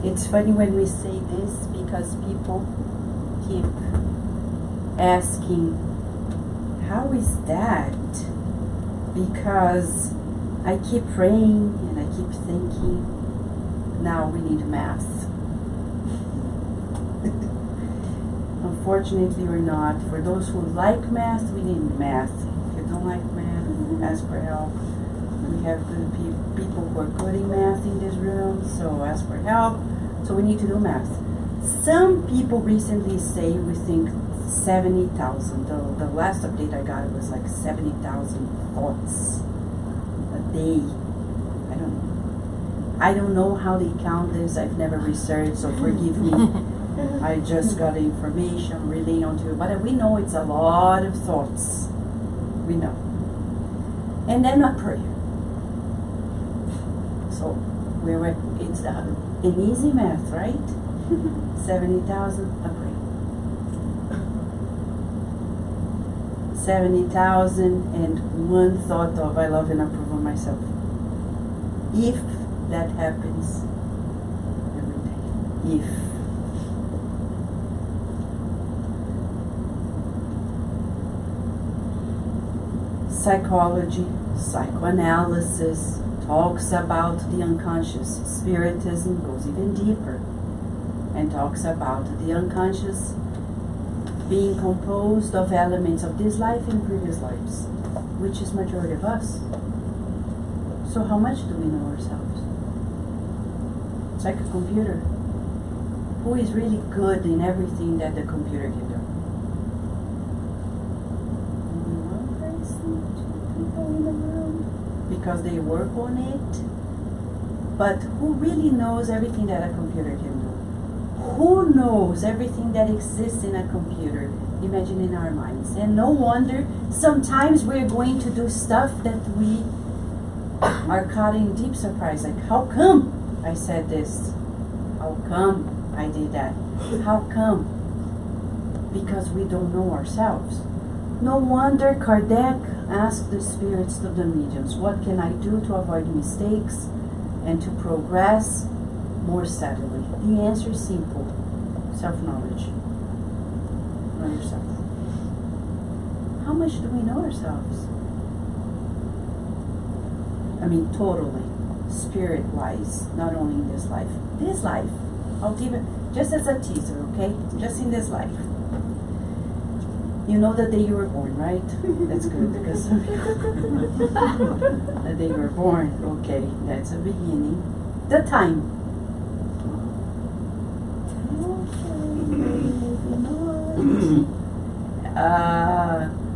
It's funny when we say this because people keep asking, how is that? Because I keep praying and I keep thinking, now we need Mass. Unfortunately or not, for those who like Mass, we need Mass. If you don't like Mass, ask for help. We have good people who are good in Mass in this room, so ask for help. So we need to do Mass. Some people recently say we think 70,000. The last update I got was like 70,000 thoughts a day. I don't know how they count this. I've never researched, so forgive me. I just got the information relaying onto you, but we know it's a lot of thoughts. We know. And then a prayer. So it's an easy math, right? 70,000 a prayer. 70,001 thought of I love and approve of myself. If that happens every day. If. Psychology, psychoanalysis talks about the unconscious. Spiritism goes even deeper and talks about the unconscious being composed of elements of this life and previous lives, which is majority of us. So how much do we know ourselves? It's like a computer. Who is really good in everything that the computer can do? Maybe one person, 2 people in the room, because they work on it. But who really knows everything that a computer can do? Who knows everything that exists in a computer? Imagine in our minds. And no wonder sometimes we're going to do stuff that we are caught in deep surprise. Like, how come I said this? How come I did that? How come? Because we don't know ourselves. No wonder Kardec asked the spirits of the mediums, what can I do to avoid mistakes and to progress more steadily? The answer is simple. Self-knowledge. Know yourself. How much do we know ourselves? I mean, totally. Spirit-wise, not only in this life. This life, I'll give it just as a teaser, okay? Just in this life. You know the day you were born, right? That's good because the day you were born, okay, that's a beginning. The time.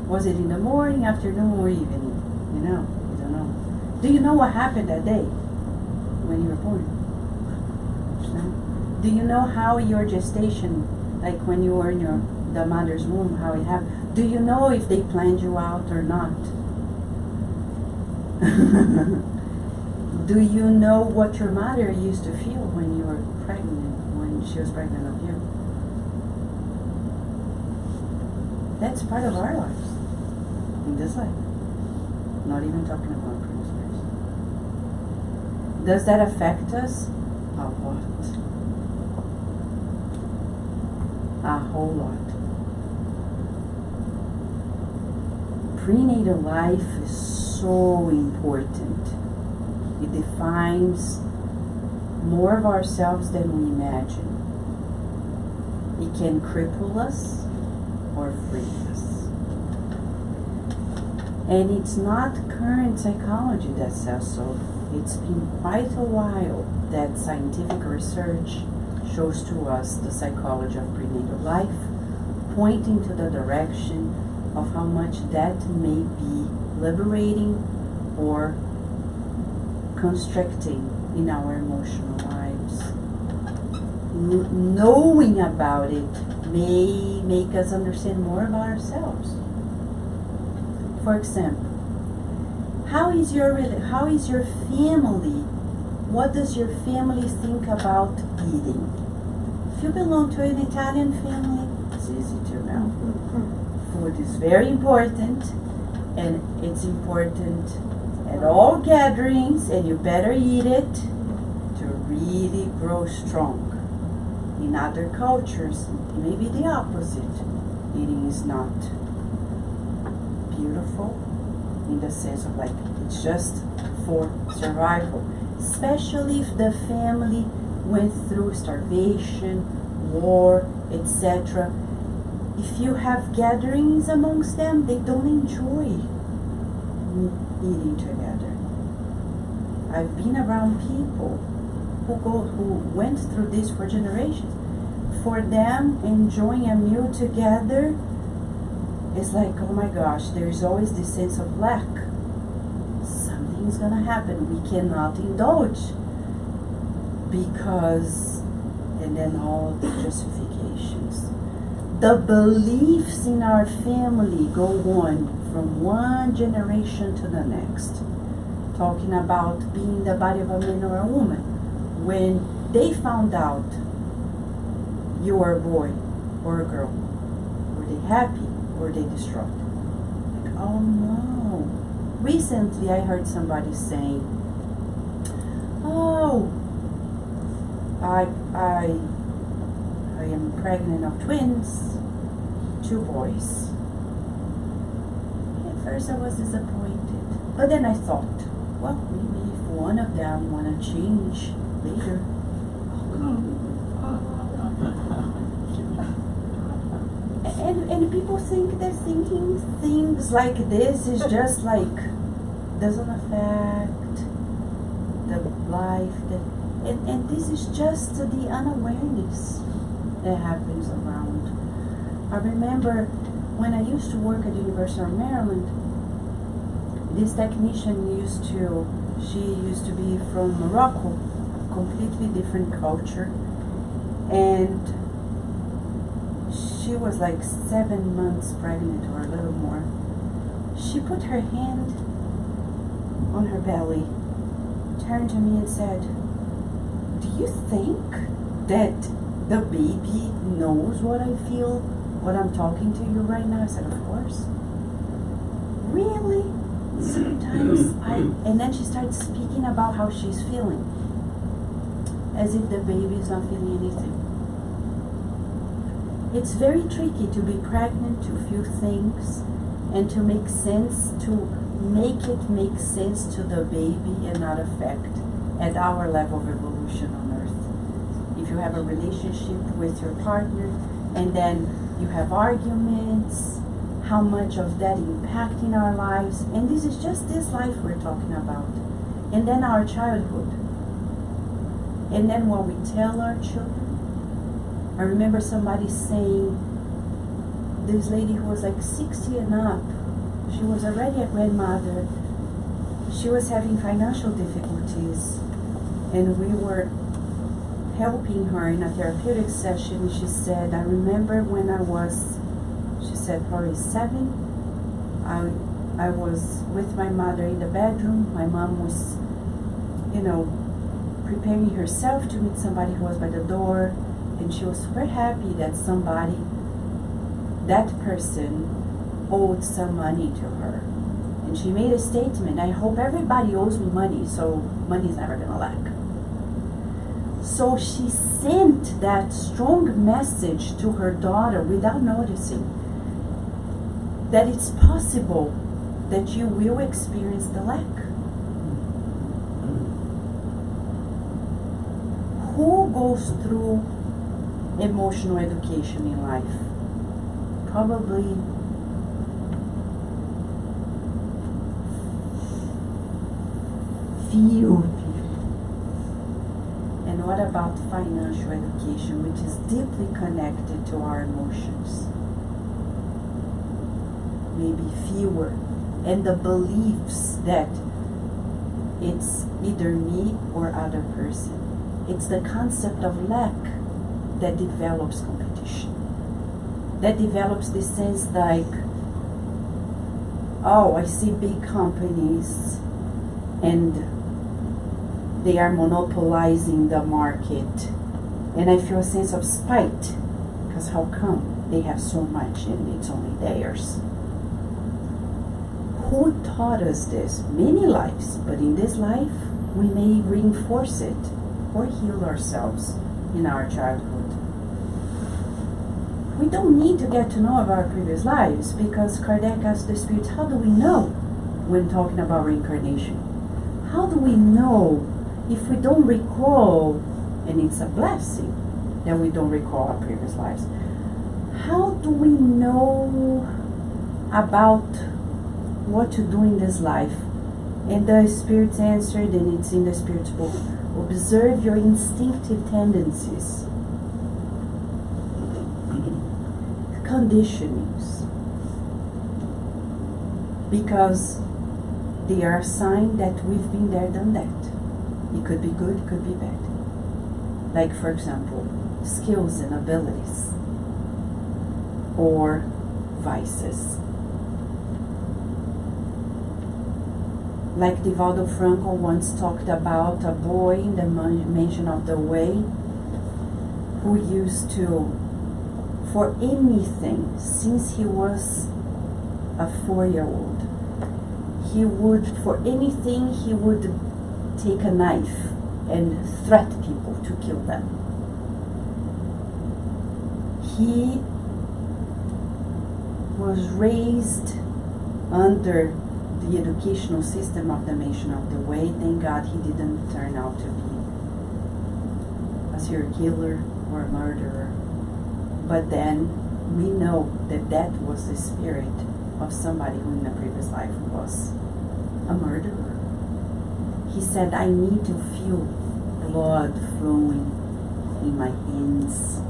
Was it in the morning, afternoon, or evening? You know, you don't know. Do you know what happened that day when you were born? No? Do you know how your gestation, like when you were in the mother's womb, how it happened? Do you know if they planned you out or not? Do you know what your mother used to feel when you were pregnant, when she was pregnant of you? That's part of our lives, in this life. Not even talking about previous lives. Does that affect us? A lot. A whole lot. Prenatal life is so important. It defines more of ourselves than we imagine. It can cripple us or free us. And it's not current psychology that says so. It's been quite a while that scientific research shows to us the psychology of prenatal life, pointing to the direction of how much that may be liberating or constricting in our emotional lives. Knowing about it may make us understand more about ourselves. For example, how is your family? What does your family think about eating? If you belong to an Italian family, it's easy to know. Food is very important, and it's important at all gatherings, and you better eat it to really grow strong. In other cultures, it may be the opposite. Eating is not beautiful in the sense of like it's just for survival, especially if the family went through starvation, war, etc. If you have gatherings amongst them, they don't enjoy eating together. I've been around people who went through this for generations. For them, enjoying a meal together is like, oh my gosh, there's always this sense of lack. Something's gonna happen. We cannot indulge because, and then all the justifications. The beliefs in our family go on from one generation to the next. Talking about being the body of a man or a woman. When they found out you were a boy or a girl, were they happy or were they distraught? Like, oh no. Recently I heard somebody saying, oh, I am pregnant of twins, 2 boys. At first I was disappointed, but then I thought, well, maybe if one of them want to change later. And people think they're thinking things like this is just like, doesn't affect the life. And this is just the unawareness that happens around. I remember when I used to work at the University of Maryland, this technician used to be from Morocco, completely different culture, and she was like 7 months pregnant or a little more. She put her hand on her belly, turned to me and said, do you think that the baby knows what I feel when I'm talking to you right now? I said, of course. Really? Sometimes and then she started speaking about how she's feeling, as if the baby is not feeling anything. It's very tricky to be pregnant, to feel things, and to make sense, to make it make sense to the baby and not affect at our level of evolution on Earth. If you have a relationship with your partner, and then you have arguments, how much of that impact in our lives, and this is just this life we're talking about, and then our childhood, and then what we tell our children. I remember somebody saying, this lady who was like 60 and up, she was already a grandmother, she was having financial difficulties, and we were helping her in a therapeutic session. She said, I remember when I was, she said probably 7, I was with my mother in the bedroom. My mom was, preparing herself to meet somebody who was by the door, and she was super happy that that person owed some money to her. And she made a statement, I hope everybody owes me money, so money's never gonna lack. So she sent that strong message to her daughter without noticing that it's possible that you will experience the lack. Who goes through emotional education in life? Probably few people. And what about financial education, which is deeply connected to our emotions? Maybe fewer. And the beliefs that it's either me or other person. It's the concept of lack that develops competition. That develops this sense like, oh, I see big companies and they are monopolizing the market, and I feel a sense of spite, because how come they have so much and it's only theirs? Who taught us this? Many lives, but in this life we may reinforce it. or heal ourselves in our childhood. We don't need to get to know of our previous lives, because Kardec asked the spirits, how do we know when talking about reincarnation? How do we know if we don't recall, and it's a blessing that we don't recall our previous lives? How do we know about what to do in this life? And the spirits answered, and it's in the spirit's book, observe your instinctive tendencies, conditionings, because they are a sign that we've been there, done that. It could be good, it could be bad. Like, for example, skills and abilities, or vices. Like Divaldo Franco once talked about a boy in the Mansion of the Way who used to, for anything, since he was a 4-year-old, he would, for anything, he would take a knife and threaten people to kill them. He was raised under the educational system of the Mansion of the Way. Thank God he didn't turn out to be a serial killer or a murderer. But then we know that that was the spirit of somebody who in a previous life was a murderer. He said, I need to feel blood flowing in my hands.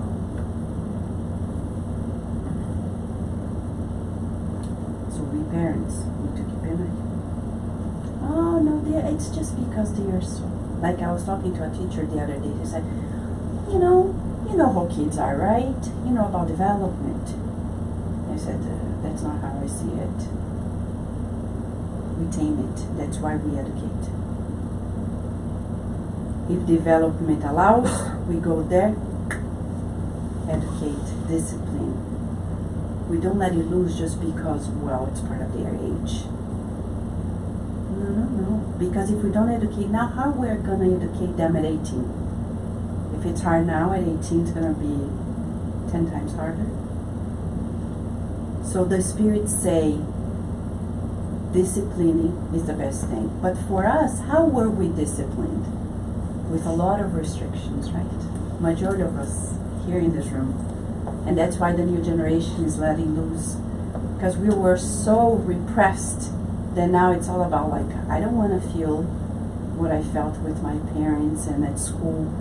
So we parents need to keep an eye. Oh no, it's just because they are so. Like I was talking to a teacher the other day. He said, you know how kids are, right? You know about development. I said, that's not how I see it. We tame it. That's why we educate. If development allows, we go there, educate, discipline. We don't let it loose just because, well, it's part of their age. No. Because if we don't educate now, how we're going to educate them at 18? If it's hard now, at 18 it's going to be 10 times harder. So the spirits say disciplining is the best thing. But for us, how were we disciplined? With a lot of restrictions, right? Majority of us here in this room. And that's why the new generation is letting loose. Because we were so repressed that now it's all about, like, I don't want to feel what I felt with my parents and at school.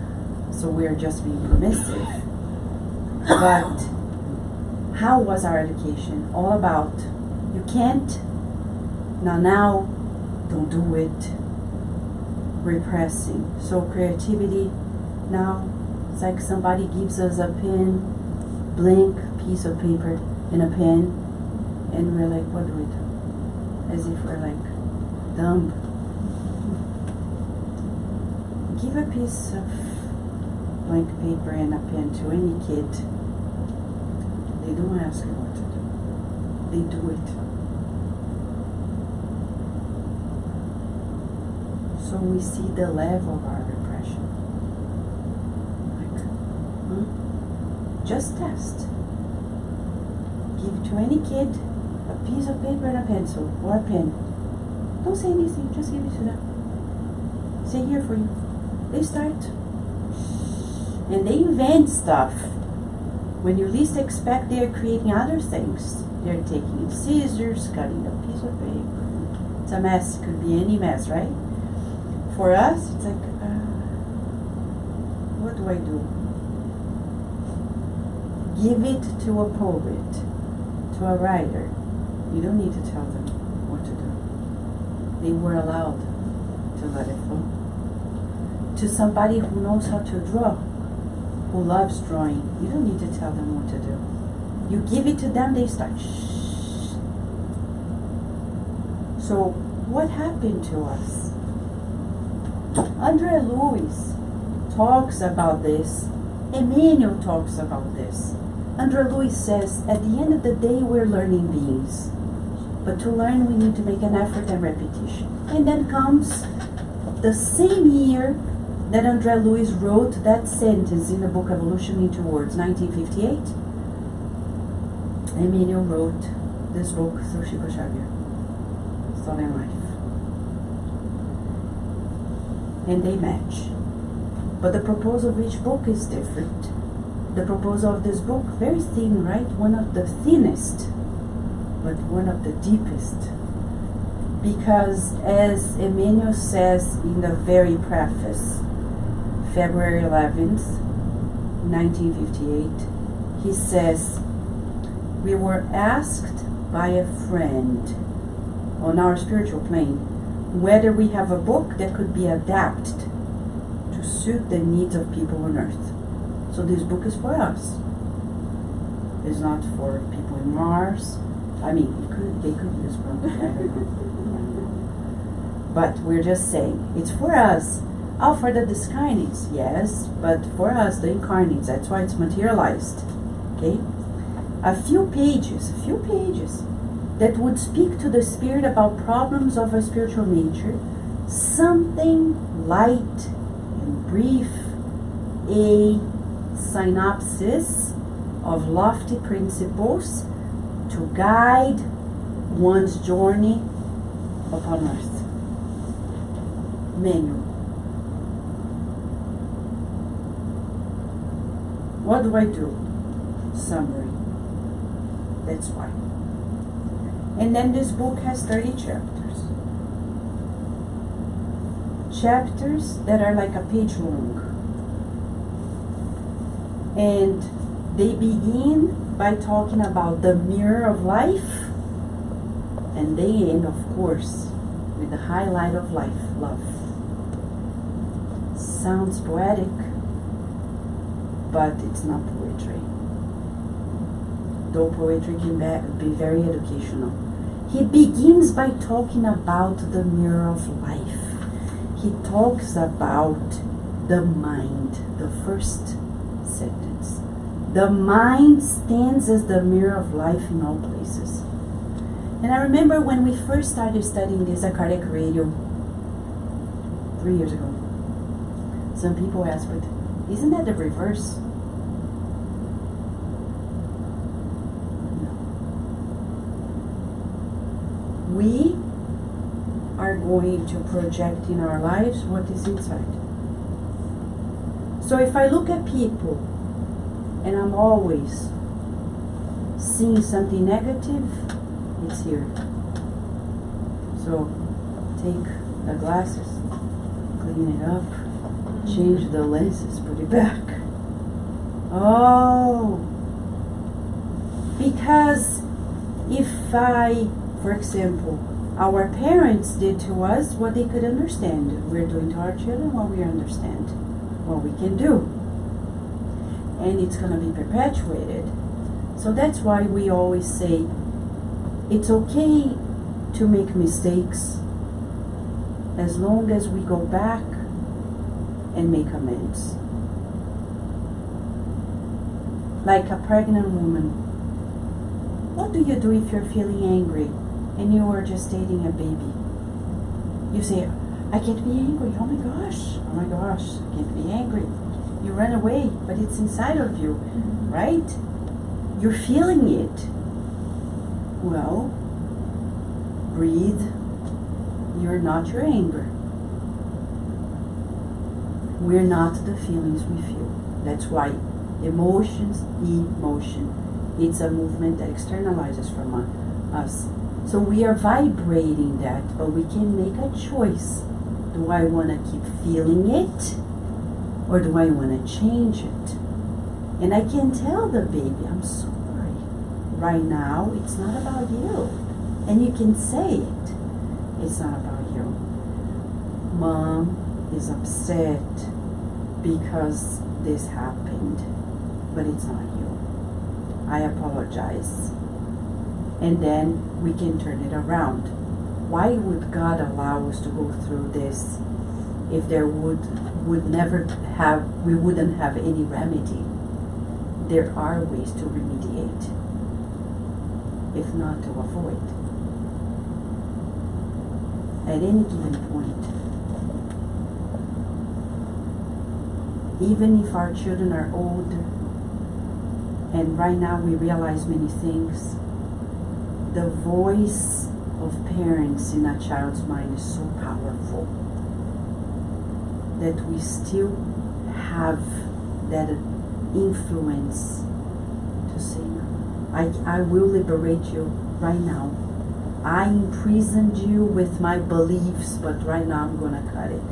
So we're just being permissive. But how was our education? All about, you can't, now, don't do it. Repressing. So creativity, now, it's like somebody gives us a pen, blank piece of paper and a pen, and we're like, what do we do? As if we're like dumb. Give a piece of blank paper and a pen to any kid. They don't ask you what to do. They do it. So we see the level of our repression. Like, just test. Give to any kid a piece of paper and a pencil or a pen. Don't say anything, just give it to them. Say, here for you. They start. And they invent stuff. When you least expect, they are creating other things. They're taking scissors, cutting a piece of paper. It's a mess. It could be any mess, right? For us, it's like, what do I do? Give it to a poet, to a writer. You don't need to tell them what to do. They were allowed to let it flow. To somebody who knows how to draw, who loves drawing, you don't need to tell them what to do. You give it to them, they start. Shh. So, what happened to us? Andre Luis talks about this. Emmanuel talks about this. Andre Luis says, at the end of the day, we're learning beings. But to learn, we need to make an effort and repetition. And then comes the same year that André Luiz wrote that sentence in the book Evolution into Words, 1958. Emmanuel wrote this book through Chico Xavier, Stolen Life. And they match. But the proposal of each book is different. The proposal of this book, very thin, right? One of the thinnest, but one of the deepest. Because as Emmanuel says in the very preface, February 11th, 1958, he says, we were asked by a friend on our spiritual plane whether we have a book that could be adapted to suit the needs of people on earth. So this book is for us. It's not for people in Mars. I mean, they could use one. I don't know. But we're just saying, it's for us. Oh, for the discarnates, yes, but for us, the incarnates, that's why it's materialized. Okay? A few pages that would speak to the spirit about problems of a spiritual nature, something light and brief, a synopsis of lofty principles to guide one's journey upon earth. Manual. What do I do? Summary. That's why. And then this book has 30 chapters. Chapters that are like a page long. And they begin by talking about the mirror of life, and they end, of course, with the highlight of life, love. Sounds poetic, but it's not poetry. Though poetry can be very educational. He begins by talking about the mirror of life. He talks about the mind, the first sentence. The mind stands as the mirror of life in all places. And I remember when we first started studying this at Kardec Radio 3 years ago. Some people ask, but isn't that the reverse? No. We are going to project in our lives what is inside. So if I look at people and I'm always seeing something negative, it's here. So take the glasses, clean it up, change the lenses, put it back. Oh, because if for example, our parents did to us what they could understand, we're doing to our children what we understand, what we can do. And it's going to be perpetuated. So that's why we always say, it's okay to make mistakes as long as we go back and make amends. Like a pregnant woman. What do you do if you're feeling angry and you are gestating a baby? You say, I can't be angry, oh my gosh, I can't be angry. You run away, but it's inside of you, right? You're feeling it. Well, breathe. You're not your anger. We're not the feelings we feel. That's why emotion. It's a movement that externalizes from us. So we are vibrating that, but we can make a choice. Do I want to keep feeling it? Or do I want to change it? And I can tell the baby, I'm sorry. Right now, it's not about you. And you can say it. It's not about you. Mom is upset because this happened, but it's not you. I apologize. And then we can turn it around. Why would God allow us to go through this if there we wouldn't have any remedy? There are ways to remediate, if not to avoid. At any given point. even if our children are old, and right now we realize many things, the voice of parents in a child's mind is so powerful that we still have that influence to say, I will liberate you right now. I imprisoned you with my beliefs, but right now I'm gonna cut it.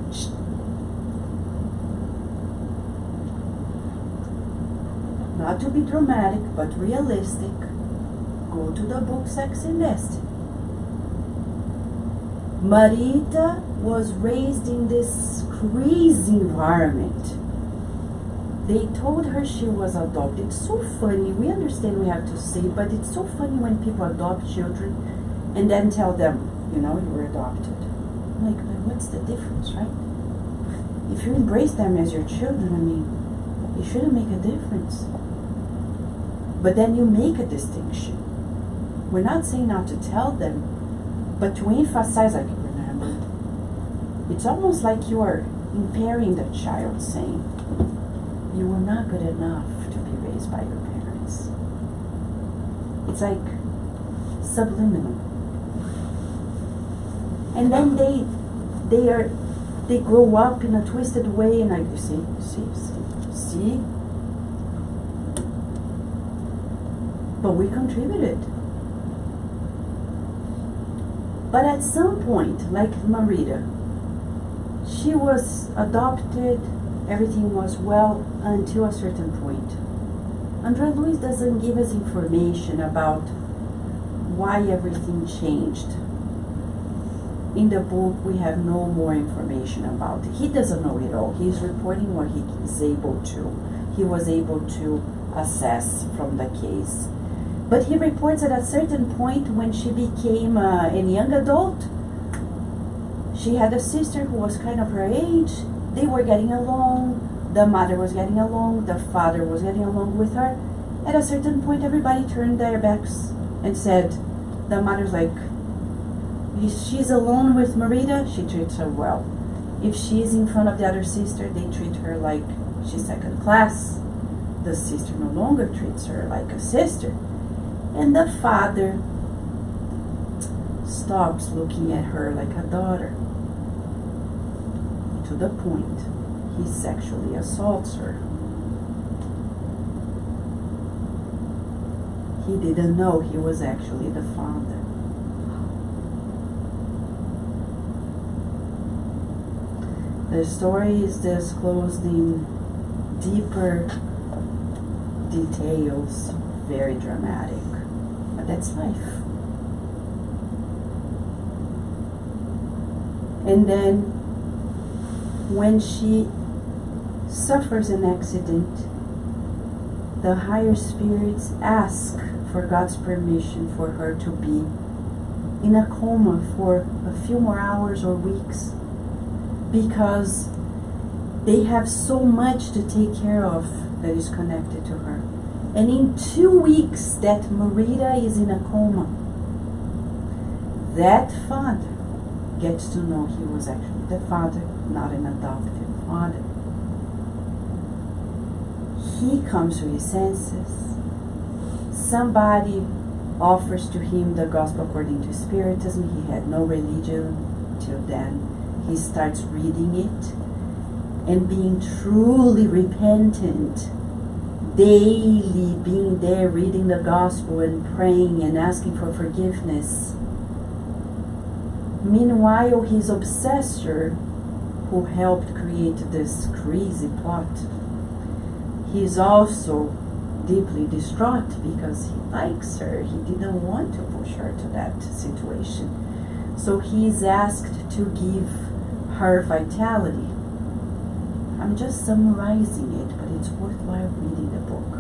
Not to be dramatic, but realistic. Go to the book Sex and Destiny. Marita was raised in this crazy environment. They told her she was adopted. It's so funny. We understand we have to say it, but it's so funny when people adopt children and then tell them, you were adopted. I'm like, but what's the difference, right? If you embrace them as your children, it shouldn't make a difference. But then you make a distinction. We're not saying not to tell them, but to emphasize, like, remember, it's almost like you are impairing the child, saying, you were not good enough to be raised by your parents. It's like subliminal. And then they grow up in a twisted way, and like, you see. But we contributed. But at some point, like Marita, she was adopted, everything was well until a certain point. Andre Luis doesn't give us information about why everything changed. In the book, we have no more information about it. He doesn't know it all. He's reporting what he is able to. He was able to assess from the case. But he reports that at a certain point, when she became a young adult, she had a sister who was kind of her age. They were getting along. The mother was getting along. The father was getting along with her. At a certain point, everybody turned their backs and said, the mother's like, if she's alone with Marita, she treats her well. If she's in front of the other sister, they treat her like she's second class. The sister no longer treats her like a sister. And the father stops looking at her like a daughter, to the point he sexually assaults her. He didn't know he was actually the father. The story is disclosed in deeper details, very dramatic. But that's life. And then when she suffers an accident, the higher spirits ask for God's permission for her to be in a coma for a few more hours or weeks, because they have so much to take care of that is connected to her. And in 2 weeks that Marita is in a coma, that father gets to know he was actually the father, not an adopted father. He comes to his senses. Somebody offers to him the gospel according to Spiritism. He had no religion till then. He starts reading it and being truly repentant, daily being there reading the gospel and praying and asking for forgiveness. Meanwhile, his obsessor, who helped create this crazy plot, he's also deeply distraught because he likes her. He didn't want to push her to that situation. So he's asked to give her vitality. I'm just summarizing it, but it's worthwhile reading the book.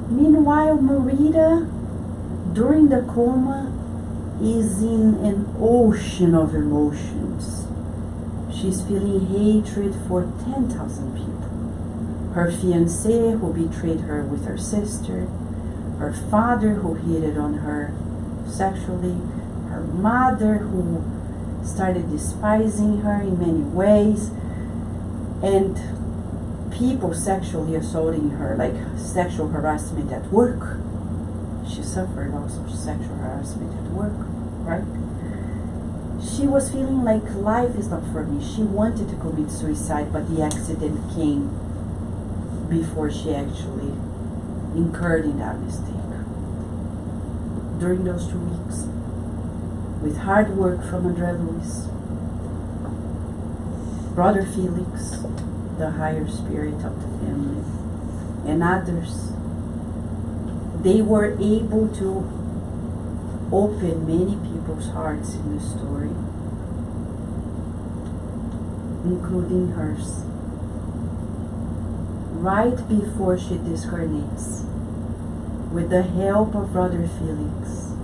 Meanwhile, Marita, during the coma, is in an ocean of emotions. She's feeling hatred for 10,000 people. Her fiancé, who betrayed her with her sister, her father, who hit on her sexually, her mother, who started despising her in many ways. and people sexually assaulting her, like sexual harassment at work. She suffered also sexual harassment at work, right? She was feeling like life is not for me. She wanted to commit suicide, but the accident came before she actually incurred in that mistake. During those 2 weeks, with hard work from Andrea Luiz, Brother Felix, the higher spirit of the family, and others, they were able to open many people's hearts in the story, including hers. Right before she discarnates, with the help of Brother Felix,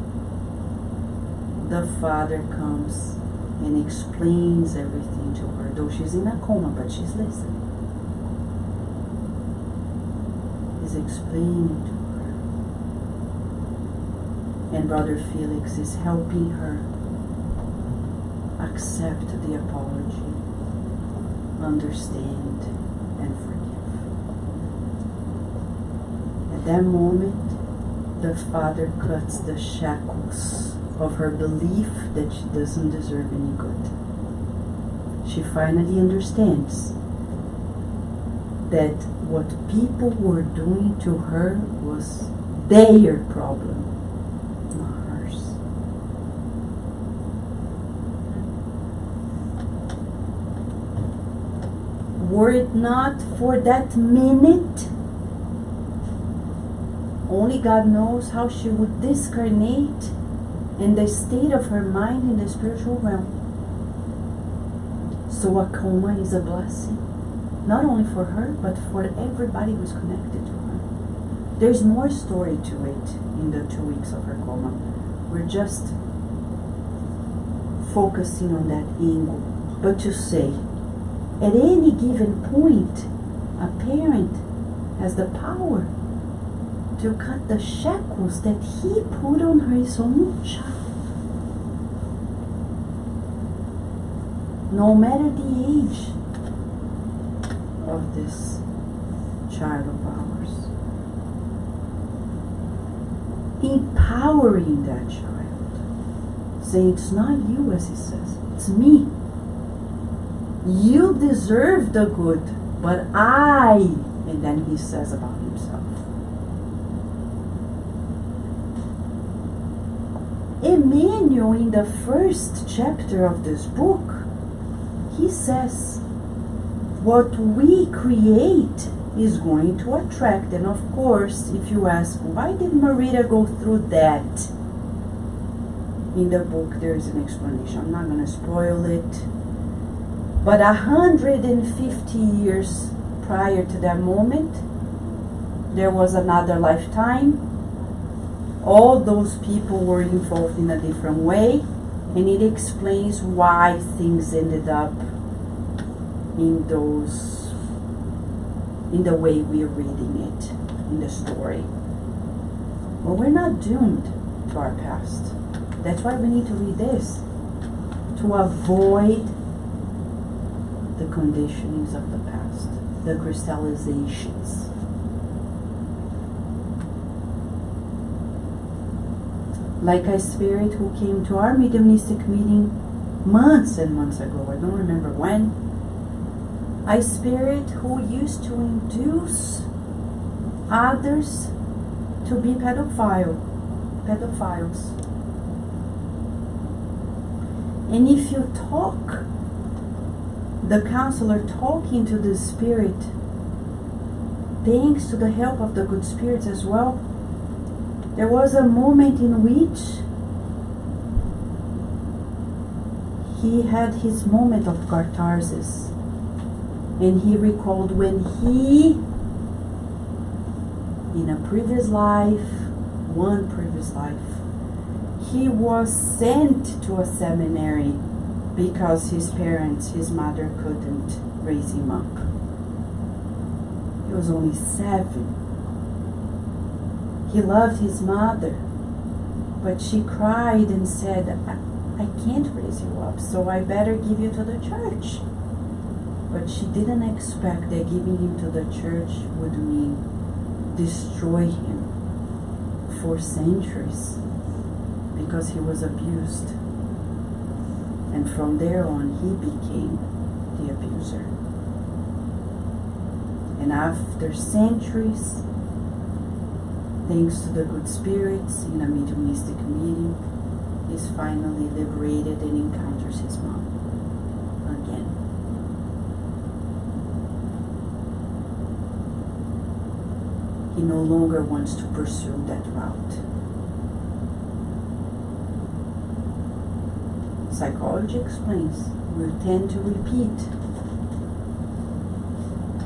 the Father comes and explains everything to her, though she's in a coma, but she's listening. He's explaining to her. And Brother Felix is helping her accept the apology, understand, and forgive. At that moment, the Father cuts the shackles of her belief that she doesn't deserve any good. She finally understands that what people were doing to her was their problem, not hers. Were it not for that minute, only God knows how she would discarnate and the state of her mind in the spiritual realm. So a coma is a blessing, not only for her, but for everybody who's connected to her. There's more story to it in the 2 weeks of her coma. We're just focusing on that angle. But to say, at any given point, a parent has the power to cut the shackles that he put on his own child. No matter the age of this child of ours. Empowering that child. Saying, it's not you, as he says, it's me. You deserve the good, but I, and then he says about himself. Emmanuel, in the first chapter of this book, he says, what we create is going to attract. And of course, if you ask, why did Marita go through that? In the book, there's an explanation. I'm not going to spoil it. But 150 years prior to that moment, there was another lifetime. All those people were involved in a different way, and it explains why things ended up in the way we're reading it in the story. Well, we're not doomed to our past. That's why we need to read this, to avoid the conditionings of the past, the crystallizations. Like a spirit who came to our mediumistic meeting months and months ago, I don't remember when. A spirit who used to induce others to be pedophiles. And if you talk, the counselor talking to the spirit, thanks to the help of the good spirits as well, there was a moment in which he had his moment of catharsis. And he recalled when he, in a previous life, one previous life, he was sent to a seminary because his parents, his mother couldn't raise him up. He was only 7. He loved his mother, but she cried and said, I can't raise you up, so I better give you to the church. But she didn't expect that giving him to the church would mean destroy him for centuries, because he was abused. And from there on, he became the abuser. And after centuries, thanks to the good spirits in a mediumistic meeting, he's finally liberated and encounters his mom again. He no longer wants to pursue that route. Psychology explains we tend to repeat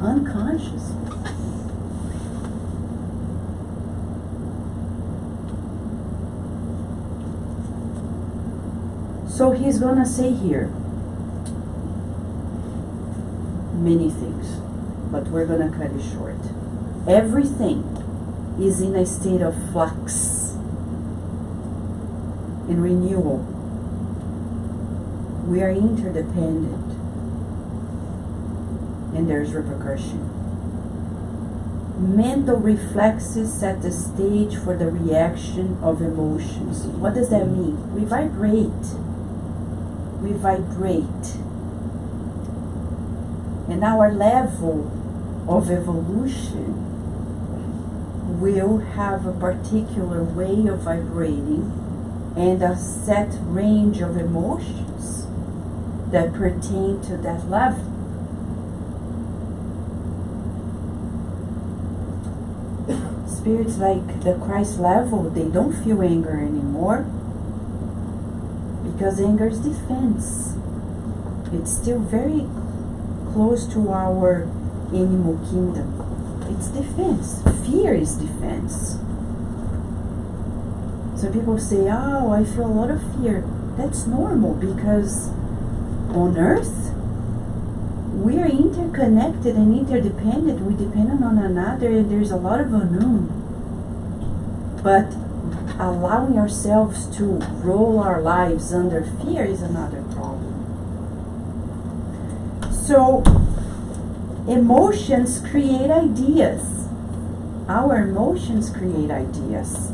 unconsciously. So he's gonna say here many things, but we're gonna cut it short. Everything is in a state of flux and renewal. We are interdependent, and there's repercussion. Mental reflexes set the stage for the reaction of emotions. What does that mean? We vibrate. We vibrate. And our level of evolution will have a particular way of vibrating and a set range of emotions that pertain to that level. Spirits like the Christ level, they don't feel anger anymore, because anger is defense. It's still very close to our animal kingdom. It's defense. Fear is defense. So people say, oh, I feel a lot of fear. That's normal, because on earth, we are interconnected and interdependent. We depend on one another, and there's a lot of unknown. But allowing ourselves to roll our lives under fear is another problem. So, emotions create ideas. Our emotions create ideas.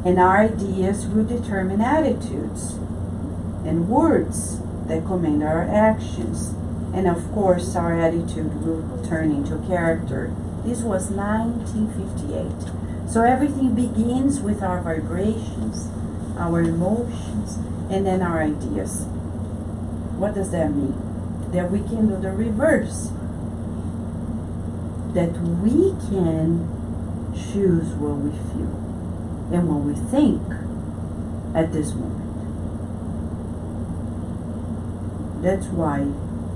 And our ideas will determine attitudes and words that command our actions. And of course, our attitude will turn into character. This was 1958. So everything begins with our vibrations, our emotions, and then our ideas. What does that mean? That we can do the reverse. That we can choose what we feel and what we think at this moment. That's why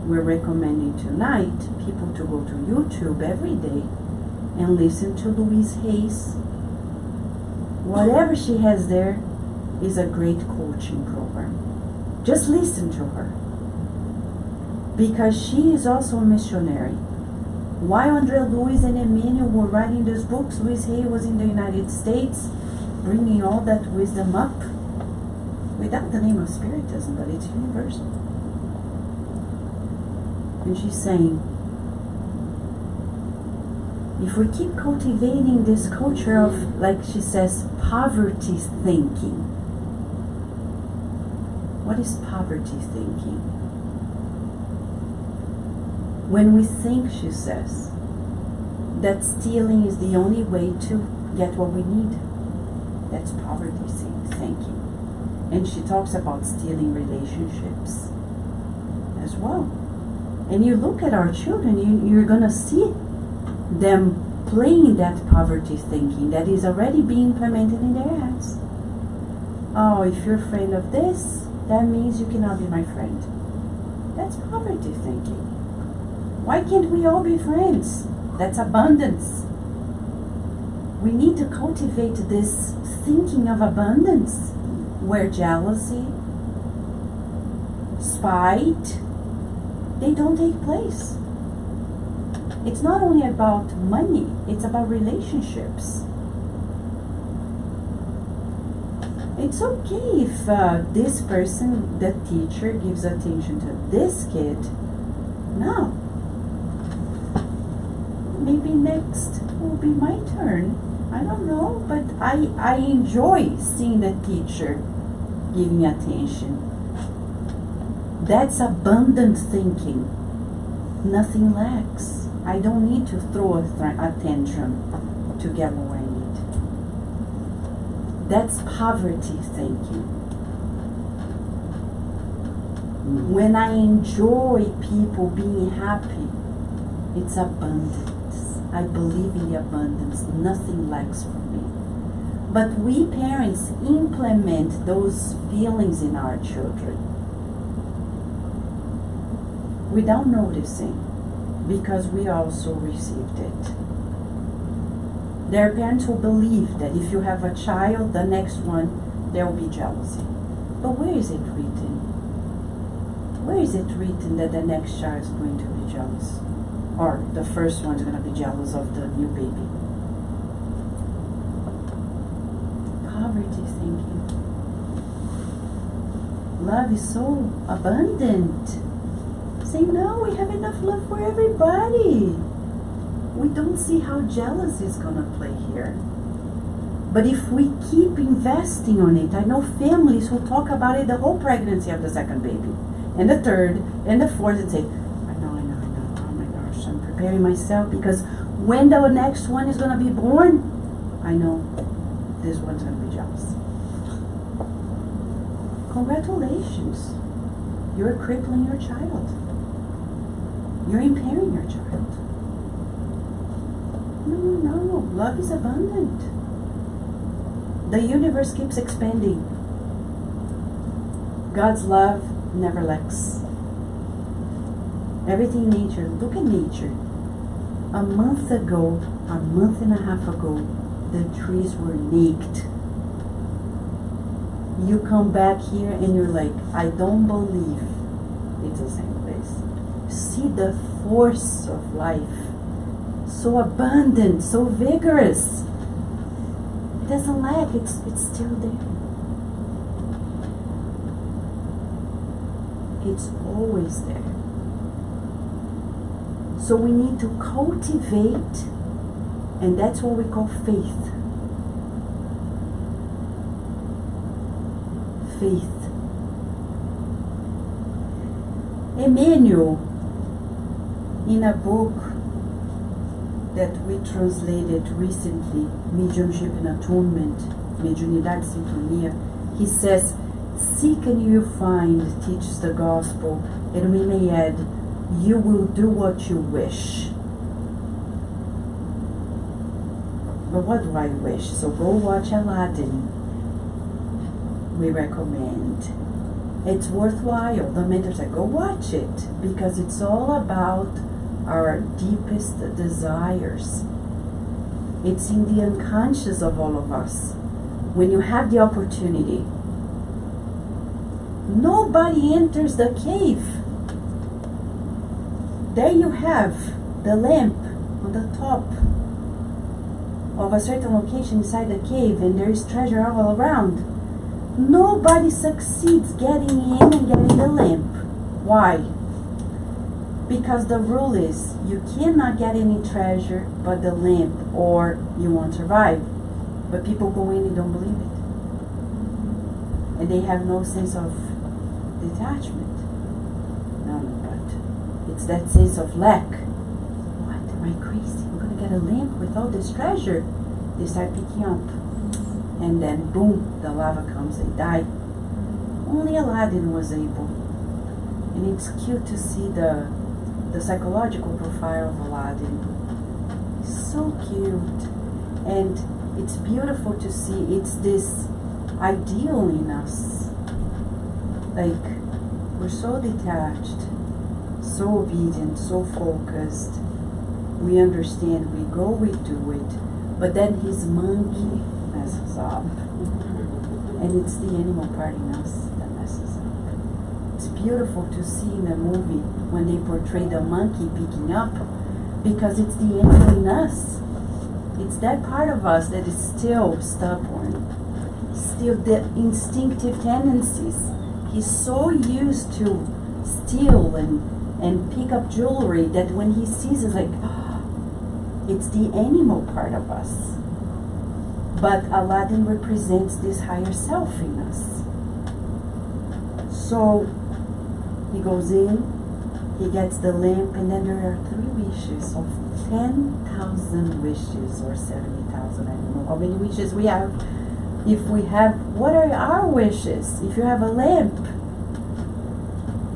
we're recommending tonight people to go to YouTube every day and listen to Louise Hayes. Whatever she has there is a great coaching program. Just listen to her, because she is also a missionary. While Andre Luiz and Emmanuel were writing these books, Louise Hay was in the United States bringing all that wisdom up without the name of Spiritism, but it's universal. And she's saying, if we keep cultivating this culture of, like she says, poverty thinking. What is poverty thinking? When we think, she says, that stealing is the only way to get what we need, that's poverty thinking. And she talks about stealing relationships as well. And you look at our children, you're going to see them playing that poverty thinking that is already being implemented in their heads. Oh, if you're afraid of this, that means you cannot be my friend. That's poverty thinking. Why can't we all be friends? That's abundance. We need to cultivate this thinking of abundance, where jealousy, spite, they don't take place. It's not only about money, it's about relationships. It's okay if this person, the teacher, gives attention to this kid Now, maybe next will be my turn. I don't know, but I enjoy seeing the teacher giving attention. That's abundant thinking. Nothing lacks. I don't need to throw a tantrum to get what I need. That's poverty thinking. When I enjoy people being happy, it's abundance. I believe in the abundance. Nothing lacks for me. But we parents implement those feelings in our children without noticing, because we also received it. There are parents who believe that if you have a child, the next one, there will be jealousy. But where is it written? Where is it written that the next child is going to be jealous? Or the first one's going to be jealous of the new baby? Poverty thinking. Love is so abundant. Say, no, we have enough love for everybody. We don't see how jealousy is going to play here. But if we keep investing on it, I know families who talk about it the whole pregnancy of the second baby, and the third, and the fourth, and say, I know, oh my gosh, I'm preparing myself, because when the next one is going to be born, I know this one's going to be jealous. Congratulations. You're crippling your child. You're impairing your child. No, love is abundant. The universe keeps expanding. God's love never lacks. Everything in nature, look at nature. A month and a half ago, the trees were naked. You come back here and you're like, I don't believe it's the same place. See the force of life. So abundant, so vigorous. It doesn't lack, it's still there. It's always there. So we need to cultivate, and that's what we call faith. Faith. Emmanuel, in a book that we translated recently, Mediumship and Atonement, Mediunidade e Sintonia, he says, seek and you find, teaches the gospel, and we may add, you will do what you wish. But what do I wish? So go watch Aladdin. We recommend. It's worthwhile. The mentor said, go watch it, because it's all about our deepest desires. It's in the unconscious of all of us. When you have the opportunity, nobody enters the cave. There you have the lamp on the top of a certain location inside the cave, and there is treasure all around. Nobody succeeds getting in and getting the lamp. Why? Because the rule is, you cannot get any treasure but the lamp, or you won't survive. But people go in and don't believe it. And they have no sense of detachment. No, but it's that sense of lack. What? Am I crazy? I'm going to get a lamp with all this treasure? They start picking up. And then, boom, the lava comes, they die. Only Aladdin was able. And it's cute to see the psychological profile of Aladdin. It's so cute. And it's beautiful to see. It's this ideal in us. Like, we're so detached, so obedient, so focused. We understand, we go, we do it. But then his monkey messes up. And it's the animal part in us that messes up. It's beautiful to see in the movie when they portray the monkey picking up, because it's the animal in us. It's that part of us that is still stubborn, still the instinctive tendencies. He's so used to steal and and pick up jewelry that when he sees it's like, it's the animal part of us. But Aladdin represents this higher self in us. So he goes in, he gets the lamp, and then there are 3 wishes of 10,000 wishes or 70,000, I don't know how many wishes we have. If we have, what are our wishes? If you have a lamp,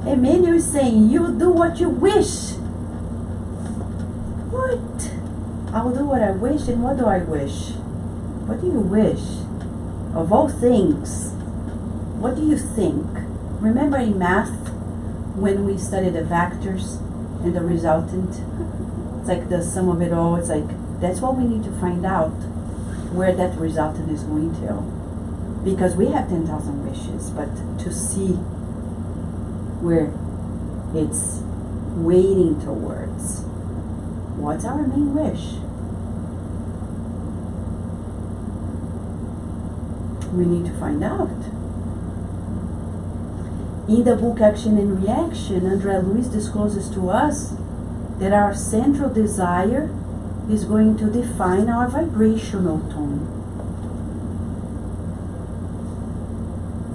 Emmanuel is saying, you do what you wish. What? I'll do what I wish, and what do I wish? What do you wish? Of all things, what do you think? Remember in math, when we study the vectors and the resultant, it's like the sum of it all. It's like, that's what we need to find out, where that resultant is going to. Because we have 10,000 wishes, but to see where it's waiting towards, what's our main wish? We need to find out. In the book Action and Reaction, André Luiz discloses to us that our central desire is going to define our vibrational tone.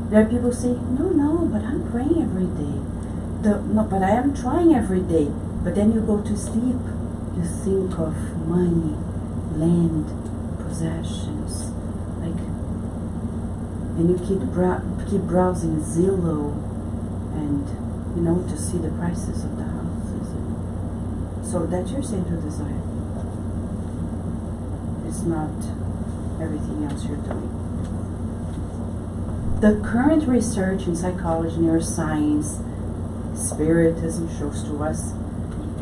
There are people say, no, but I'm praying every day. No, but I am trying every day. But then you go to sleep, you think of money, land, possessions, and you keep browsing Zillow, and to see the prices of the houses. So that's your central desire. It's not everything else you're doing. The current research in psychology, neuroscience, spiritism shows to us,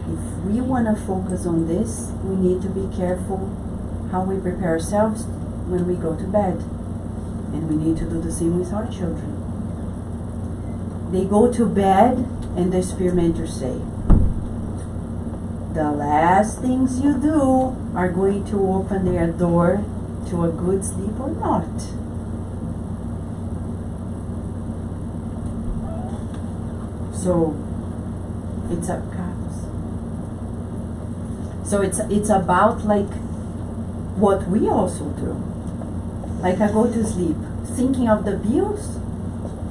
if we want to focus on this, we need to be careful how we prepare ourselves when we go to bed. And we need to do the same with our children. They go to bed and the experimenters say, the last things you do are going to open their door to a good sleep or not. So it's a chaos. So it's about like what we also do. Like I go to sleep thinking of the bills,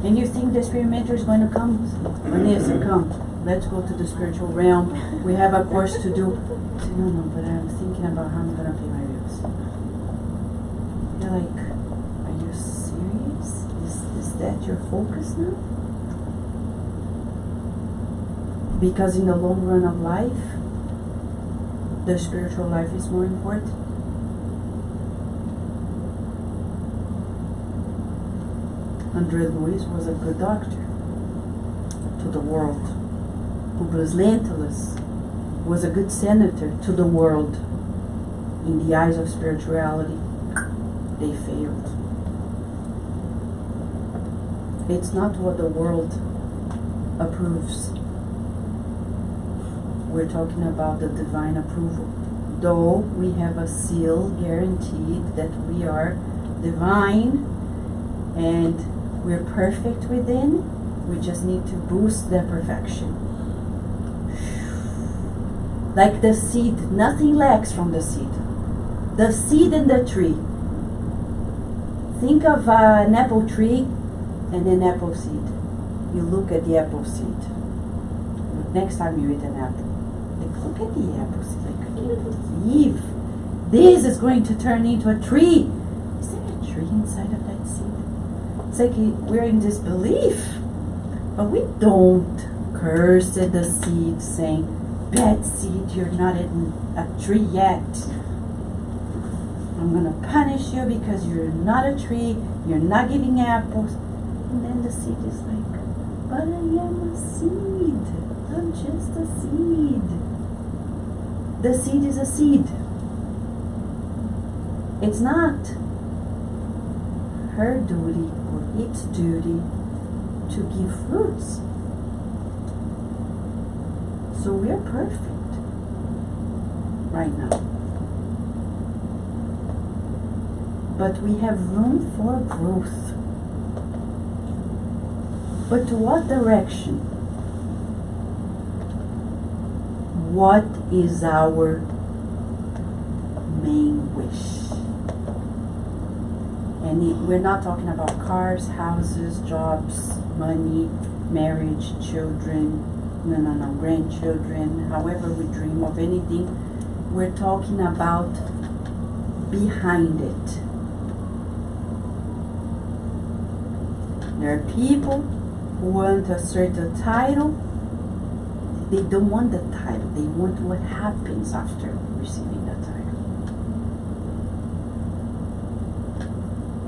and you think the experimenter is going to come. Vanessa, come. Let's go to the spiritual realm. We have a course to do. I say, no, but I'm thinking about how I'm going to pay my bills. You're like, are you serious? Is that your focus now? Because in the long run of life, the spiritual life is more important. André Luiz was a good doctor to the world. Publius Lentulus was a good senator to the world. In the eyes of spirituality, they failed. It's not what the world approves. We're talking about the divine approval. Though we have a seal guaranteed that we are divine and we're perfect within, we just need to boost that perfection. Like the seed, nothing lacks from the seed. The seed in the tree. Think of an apple tree and an apple seed. You look at the apple seed. Next time you eat an apple, like, look at the apple seed. Like, I can't believe this is going to turn into a tree. Is there a tree inside of that seed? It's like we're in disbelief, but we don't curse at the seed saying, bad seed, you're not in a tree yet. I'm going to punish you because you're not a tree, you're not giving apples. And then the seed is like, but I am a seed, I'm just a seed. The seed is a seed. It's not her duty or its duty to give fruits. So we're perfect right now. But we have room for growth. But to what direction? what is our main wish? And we're not talking about cars, houses, jobs, money, marriage, children, no, grandchildren, however we dream of anything. We're talking about behind it. There are people who want a certain title. They don't want the title. They want what happens after receiving the title.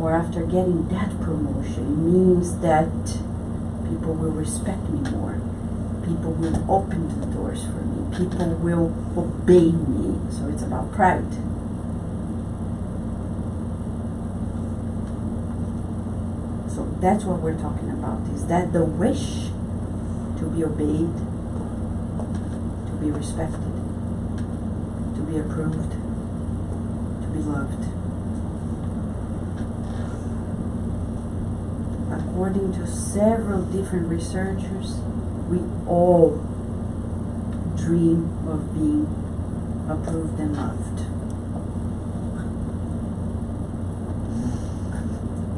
Or after getting that promotion. It means that people will respect me more. People will open the doors for me. People will obey me. So it's about pride. So that's what we're talking about. Is that the wish to be obeyed, to be respected, to be approved, to be loved. According to several different researchers, we all dream of being approved and loved.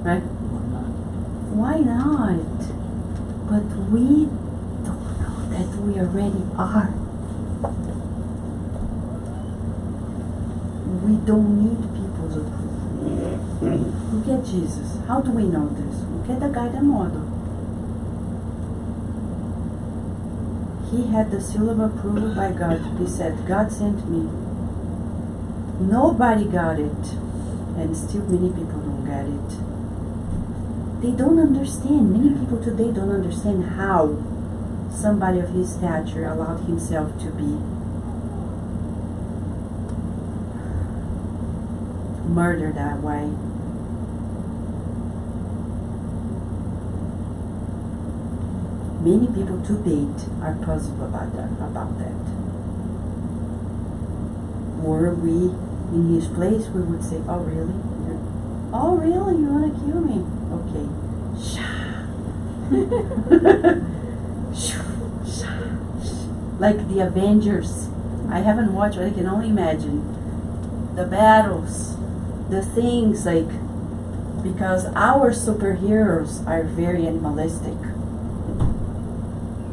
Right? Why not? But we don't know that we already are. We don't need people's approval. Look at Jesus. How do we know this? Look at the guy da moda. He had the seal of approval by God. He said, God sent me. Nobody got it. And still many people don't get it. They don't understand. Many people today don't understand how somebody of his stature allowed himself to be murdered that way. Many people to date are puzzled about that. Were we in his place, we would say, oh really? Oh really? You want to kill me? Okay. Like the Avengers. I haven't watched, but I can only imagine. The battles, the things like, because our superheroes are very animalistic.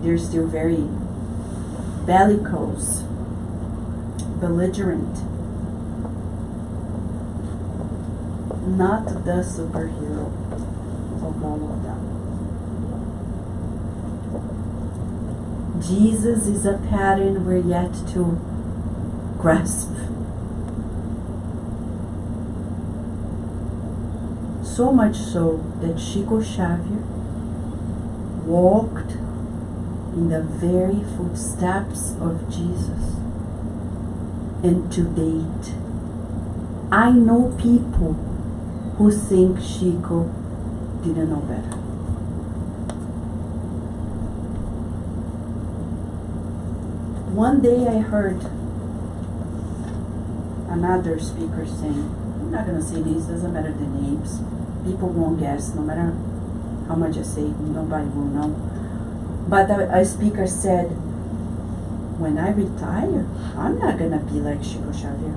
They're still very bellicose, belligerent. Not the superhero of all of them. Jesus is a pattern we're yet to grasp. So much so that Chico Xavier walked in the very footsteps of Jesus. And to date, I know people who think Chico didn't know better. One day I heard another speaker saying, I'm not going to say names, doesn't matter the names. People won't guess, no matter how much I say, nobody will know. But a speaker said, when I retire, I'm not going to be like Chico Xavier.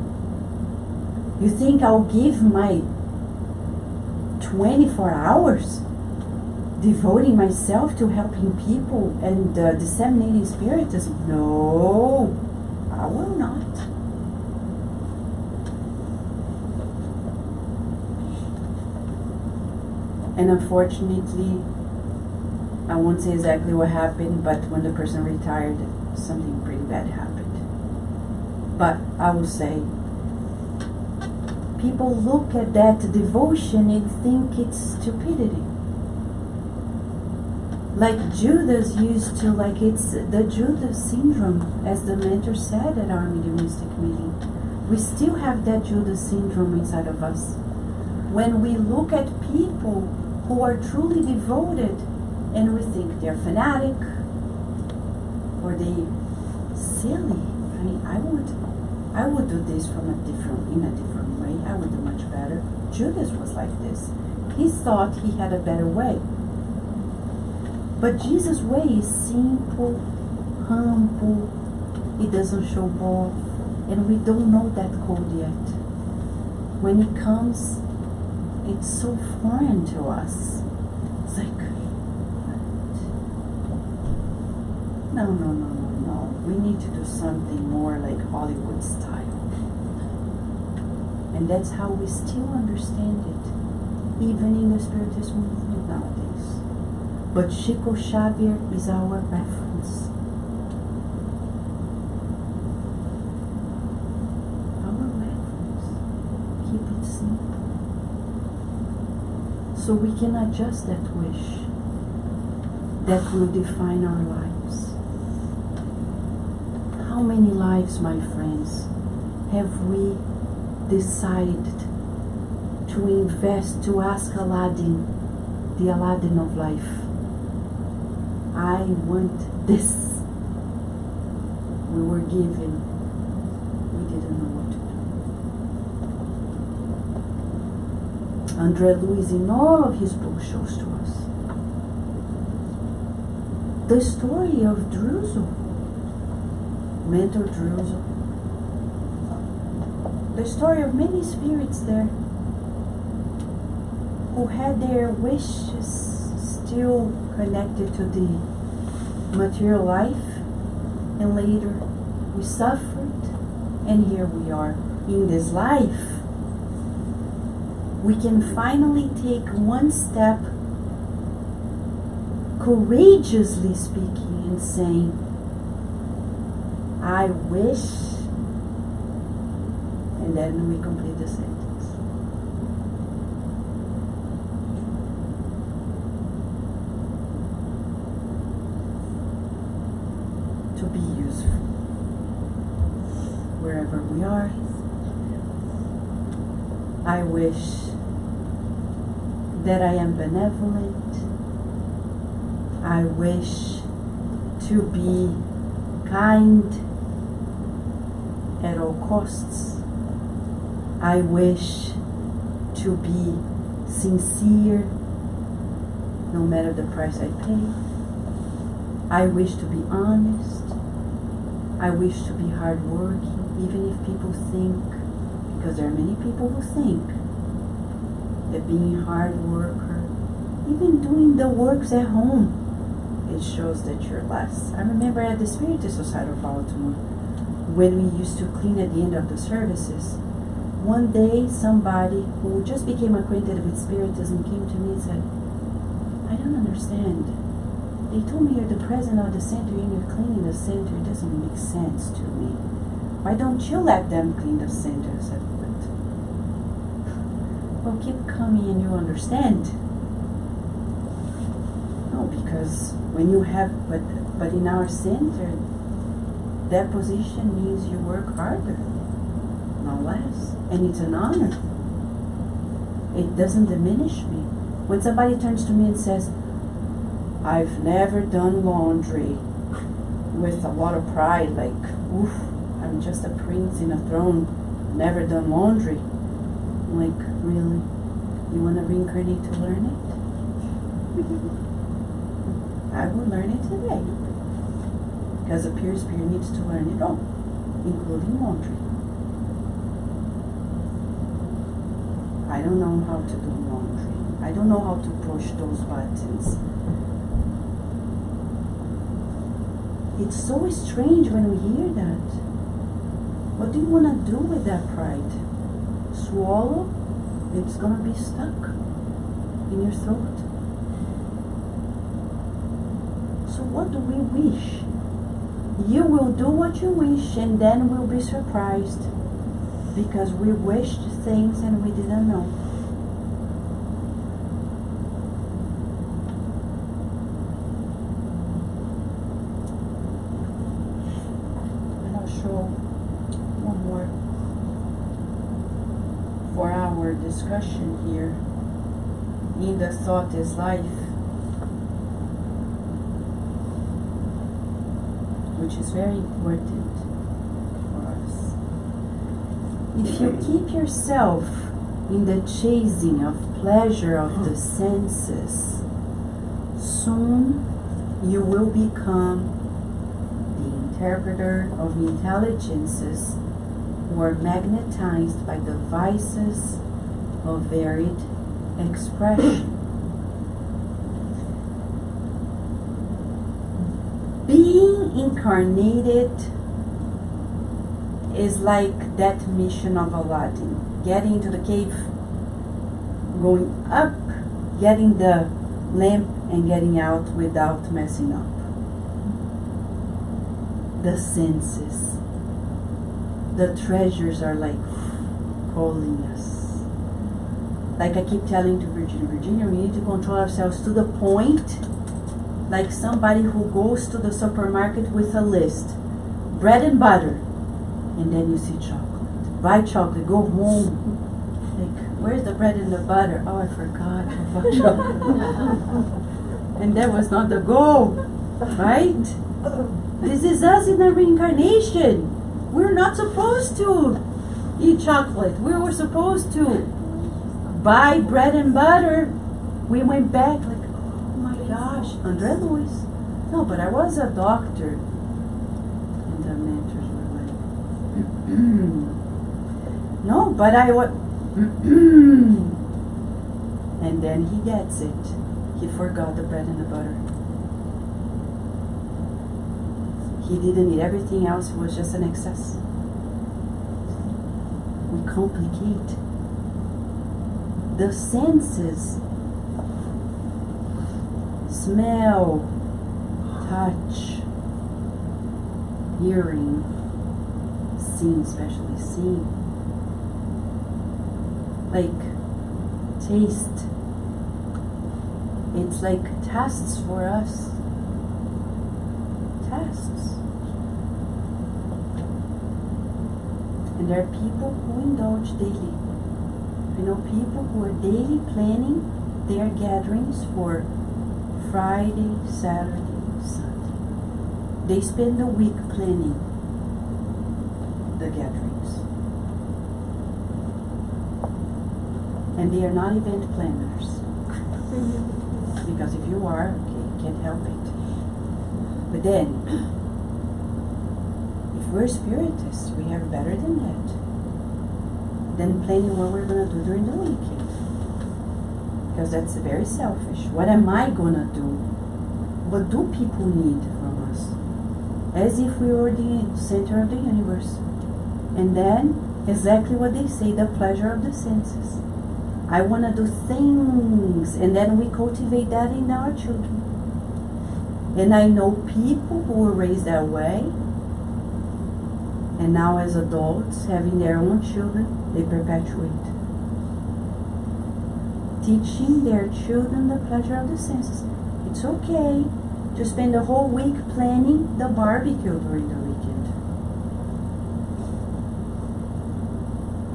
You think I'll give my 24 hours devoting myself to helping people and disseminating spiritism? No, I will not. And unfortunately, I won't say exactly what happened, but when the person retired, something pretty bad happened. But I will say, people look at that devotion and think it's stupidity. Like Judas used to, like it's the Judas syndrome, as the mentor said at our mediumistic meeting. We still have that Judas syndrome inside of us. When we look at people who are truly devoted and we think they're fanatic or they silly. I mean, I would do this in a different way. I would do much better. Judas was like this. He thought he had a better way. But Jesus' way is simple, humble, It doesn't show both. And we don't know that code yet. When it comes, it's so foreign to us. It's like, no. We need to do something more like Hollywood style. And that's how we still understand it, even in the Spiritist movement nowadays. But Chico Xavier is our reference. Our reference. Keep it simple. So we can adjust that wish that will define our lives. How many lives, my friends, have we decided to invest, to ask Aladdin, the Aladdin of life, I want this. We were given, we didn't know what to do. André Luiz, in all of his books, shows to us the story of Druso, Mentor Druso, the story of many spirits there who had their wishes still connected to the material life, and later we suffered, and here we are in this life. We can finally take one step, courageously speaking and saying, I wish, and then we complete the sentence. To be useful wherever we are. I wish that I am benevolent. I wish to be kind at all costs. I wish to be sincere no matter the price I pay. I wish to be honest. I wish to be hardworking, even if people think, because there are many people who think that being a hard worker, even doing the works at home, it shows that you're less. I remember at the Spiritist Society of Baltimore, when we used to clean at the end of the services, one day somebody who just became acquainted with Spiritism came to me and said, I don't understand. They told me you're the president of the center and you're cleaning the center. It doesn't make sense to me. Why don't you let them clean the center? I said, but well, keep coming and you understand. No, because when you have, but in our center, that position means you work harder, no less. And it's an honor. It doesn't diminish me. When somebody turns to me and says, I've never done laundry, with a lot of pride, like, oof, I'm just a prince in a throne, never done laundry. I'm like, really? You want to reincarnate to learn it? I will learn it today. Because a pure spirit needs to learn it all, including laundry. I don't know how to do laundry. I don't know how to push those buttons. It's so strange when we hear that. What do you want to do with that pride? Swallow? It's going to be stuck in your throat. So what do we wish? You will do what you wish and then we'll be surprised because we wished things and we didn't know. And I'll show one more for our discussion here in The Thought is Life, which is very important for us. If you keep yourself in the chasing of pleasure of the senses, soon you will become the interpreter of intelligences who are magnetized by the vices of varied expression. Being incarnated is like that mission of Aladdin, getting into the cave, going up, getting the lamp and getting out without messing up. The senses, the treasures are like calling us. Like I keep telling to Virginia, we need to control ourselves to the point like somebody who goes to the supermarket with a list. Bread and butter. And then you see chocolate. Buy chocolate, go home. Like, where's the bread and the butter? Oh, I forgot. I bought chocolate. And that was not the goal, right? This is us in a reincarnation. We're not supposed to eat chocolate. We were supposed to buy bread and butter. We went back like, oh my gosh, Andre Luis. No, but I was a doctor. And the mentors were like, no, but I was. And then he gets it. He forgot the bread and the butter. He didn't eat everything else, it was just an excess. We complicate. The senses, smell, touch, hearing, seeing, especially seeing, like taste. It's like tests for us. Tests. And there are people who indulge daily. I know people who are daily planning their gatherings for Friday, Saturday, Sunday. They spend the week planning the gatherings. And they are not event planners. Because if you are, okay, you can't help it. But then, if we're spiritists, we have better than that. Than planning what we're going to do during the weekend. Because that's very selfish. What am I going to do? What do people need from us? As if we were the center of the universe. And then, exactly what they say, the pleasure of the senses. I want to do things, and then we cultivate that in our children. And I know people who were raised that way, and now as adults, having their own children, they perpetuate. Teaching their children the pleasure of the senses. It's okay to spend the whole week planning the barbecue during the weekend.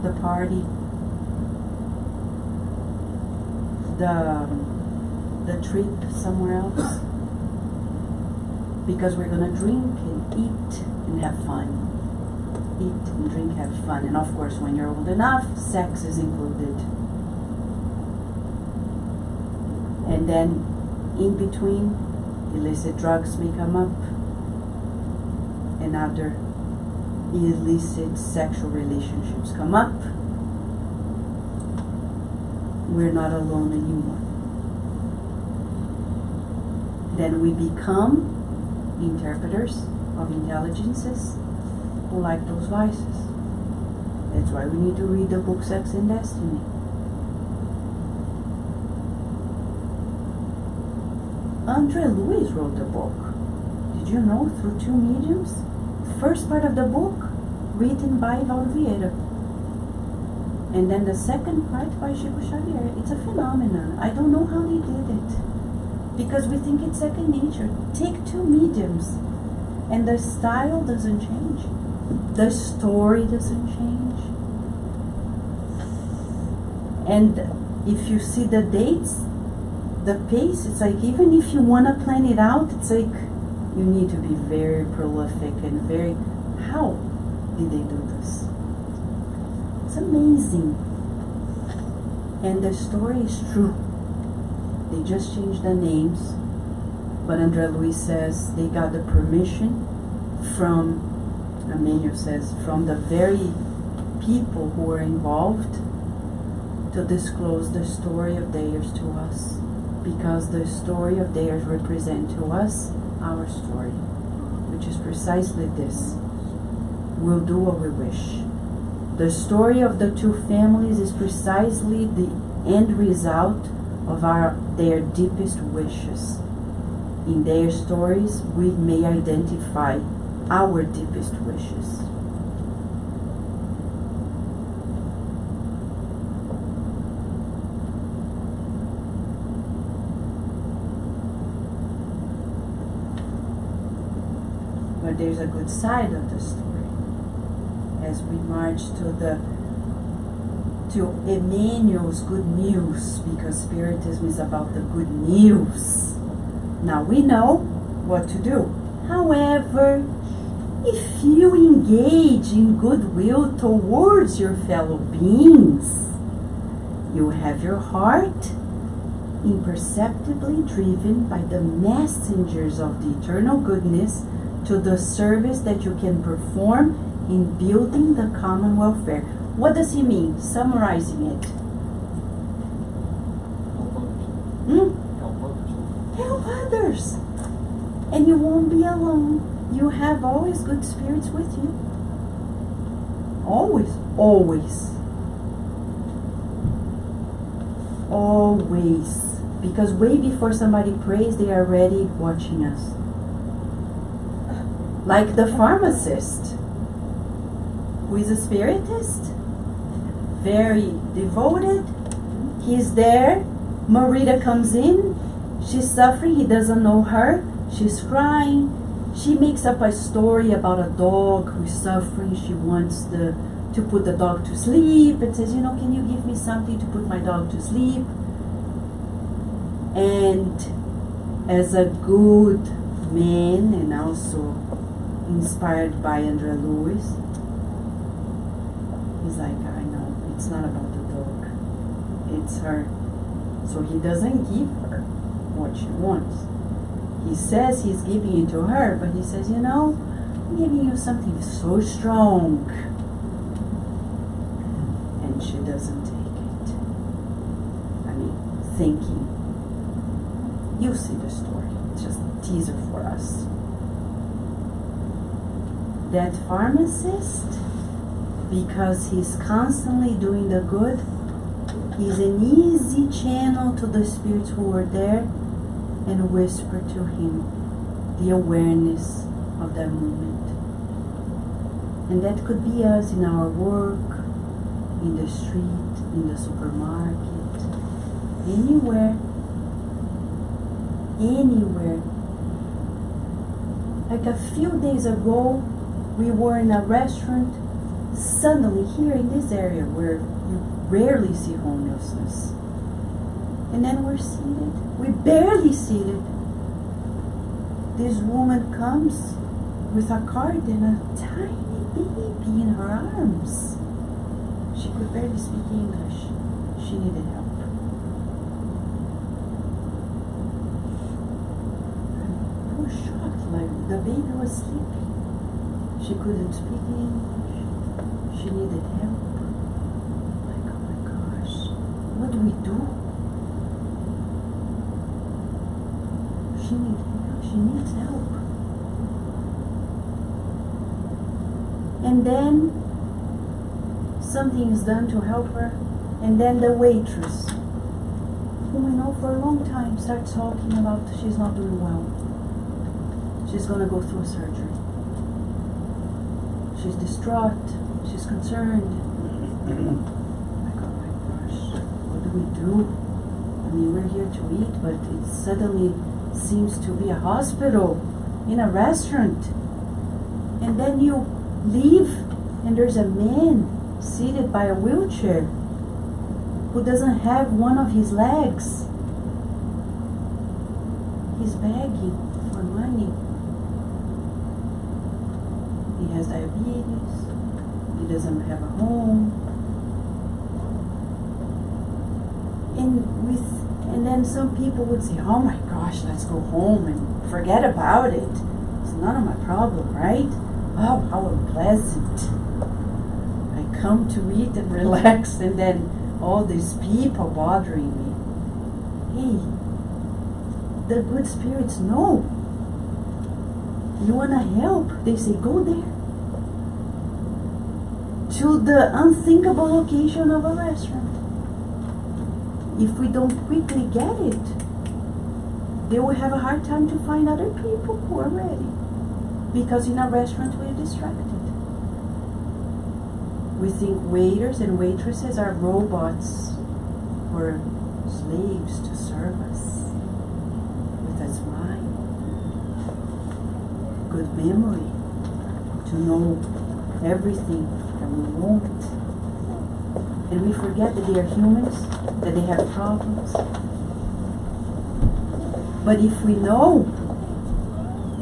The party. The trip somewhere else, because we're gonna drink and eat and have fun. Eat and drink, have fun, and of course, when you're old enough, sex is included. And then, in between, illicit drugs may come up, and other illicit sexual relationships come up. We're not alone anymore. Then we become interpreters of intelligences who like those vices. That's why we need to read the book Sex and Destiny. Andre Luis wrote the book. Did you know? Through two mediums. First part of the book written by Valdo Vieira. And then the second part by Chico Xavier. It's a phenomenon. I don't know how they did it. Because we think it's second nature. Take two mediums. And the style doesn't change. The story doesn't change. And if you see the dates, the pace, it's like even if you want to plan it out, it's like you need to be very prolific and very... How did they do this? It's amazing. And the story is true. They just changed the names. But Andre Luis says they got the permission from, Emmanuel says, from the very people who were involved to disclose the story of theirs to us, because the story of theirs represent to us our story, which is precisely this: we'll do what we wish. The story of the two families is precisely the end result of their deepest wishes. In their stories, we may identify our deepest wishes. But there's a good side of the story. As we march to Emmanuel's good news, because Spiritism is about the good news. Now we know what to do. However, if you engage in goodwill towards your fellow beings, you have your heart imperceptibly driven by the messengers of the eternal goodness to the service that you can perform in building the common welfare. What does he mean? Summarizing it. Help others. And you won't be alone. You have always good spirits with you. Always, always. Always. Because way before somebody prays, they are already watching us. Like the pharmacist, who is a spiritist, very devoted. He's there. Marita comes in. She's suffering. He doesn't know her. She's crying. She makes up a story about a dog who's suffering. She wants to put the dog to sleep and says, can you give me something to put my dog to sleep? And as a good man, and also inspired by Andrea Lewis, he's like, I know, it's not about the dog, it's her. So he doesn't give her what she wants. He says he's giving it to her, but he says, I'm giving you something so strong. And she doesn't take it. Thinking. You see the story. It's just a teaser for us. That pharmacist, because he's constantly doing the good, is an easy channel to the spirits who are there and whisper to him the awareness of that moment. And that could be us in our work, in the street, in the supermarket, anywhere. Anywhere. Like a few days ago, we were in a restaurant, suddenly here in this area where you rarely see homelessness. And then we're seated. We're barely seated. This woman comes with a card and a tiny baby in her arms. She could barely speak English. She needed help. I was shocked, like the baby was sleeping. She couldn't speak English. She needed help. Like, oh my gosh, what do we do? She needs help. And then something is done to help her, and then the waitress, whom we know for a long time, starts talking about she's not doing well. She's gonna go through a surgery. She's distraught. She's concerned. Like, oh my gosh, what do we do? We're here to eat, but it suddenly seems to be a hospital in a restaurant. And then you leave, and there's a man seated by a wheelchair who doesn't have one of his legs. He's begging for money. He has diabetes. He doesn't have a home. And then some people would say, oh my gosh, let's go home and forget about it. It's none of my problem, right? Oh, how unpleasant. I come to eat and relax, and then all these people bothering me. Hey, the good spirits know. You want to help? They say, go there. To the unthinkable location of a restaurant. If we don't quickly get it, they will have a hard time to find other people who are ready. Because in a restaurant we're distracted. We think waiters and waitresses are robots or slaves to serve us with a smile, good memory, to know everything that we want. And we forget that they are humans, that they have problems. But if we know,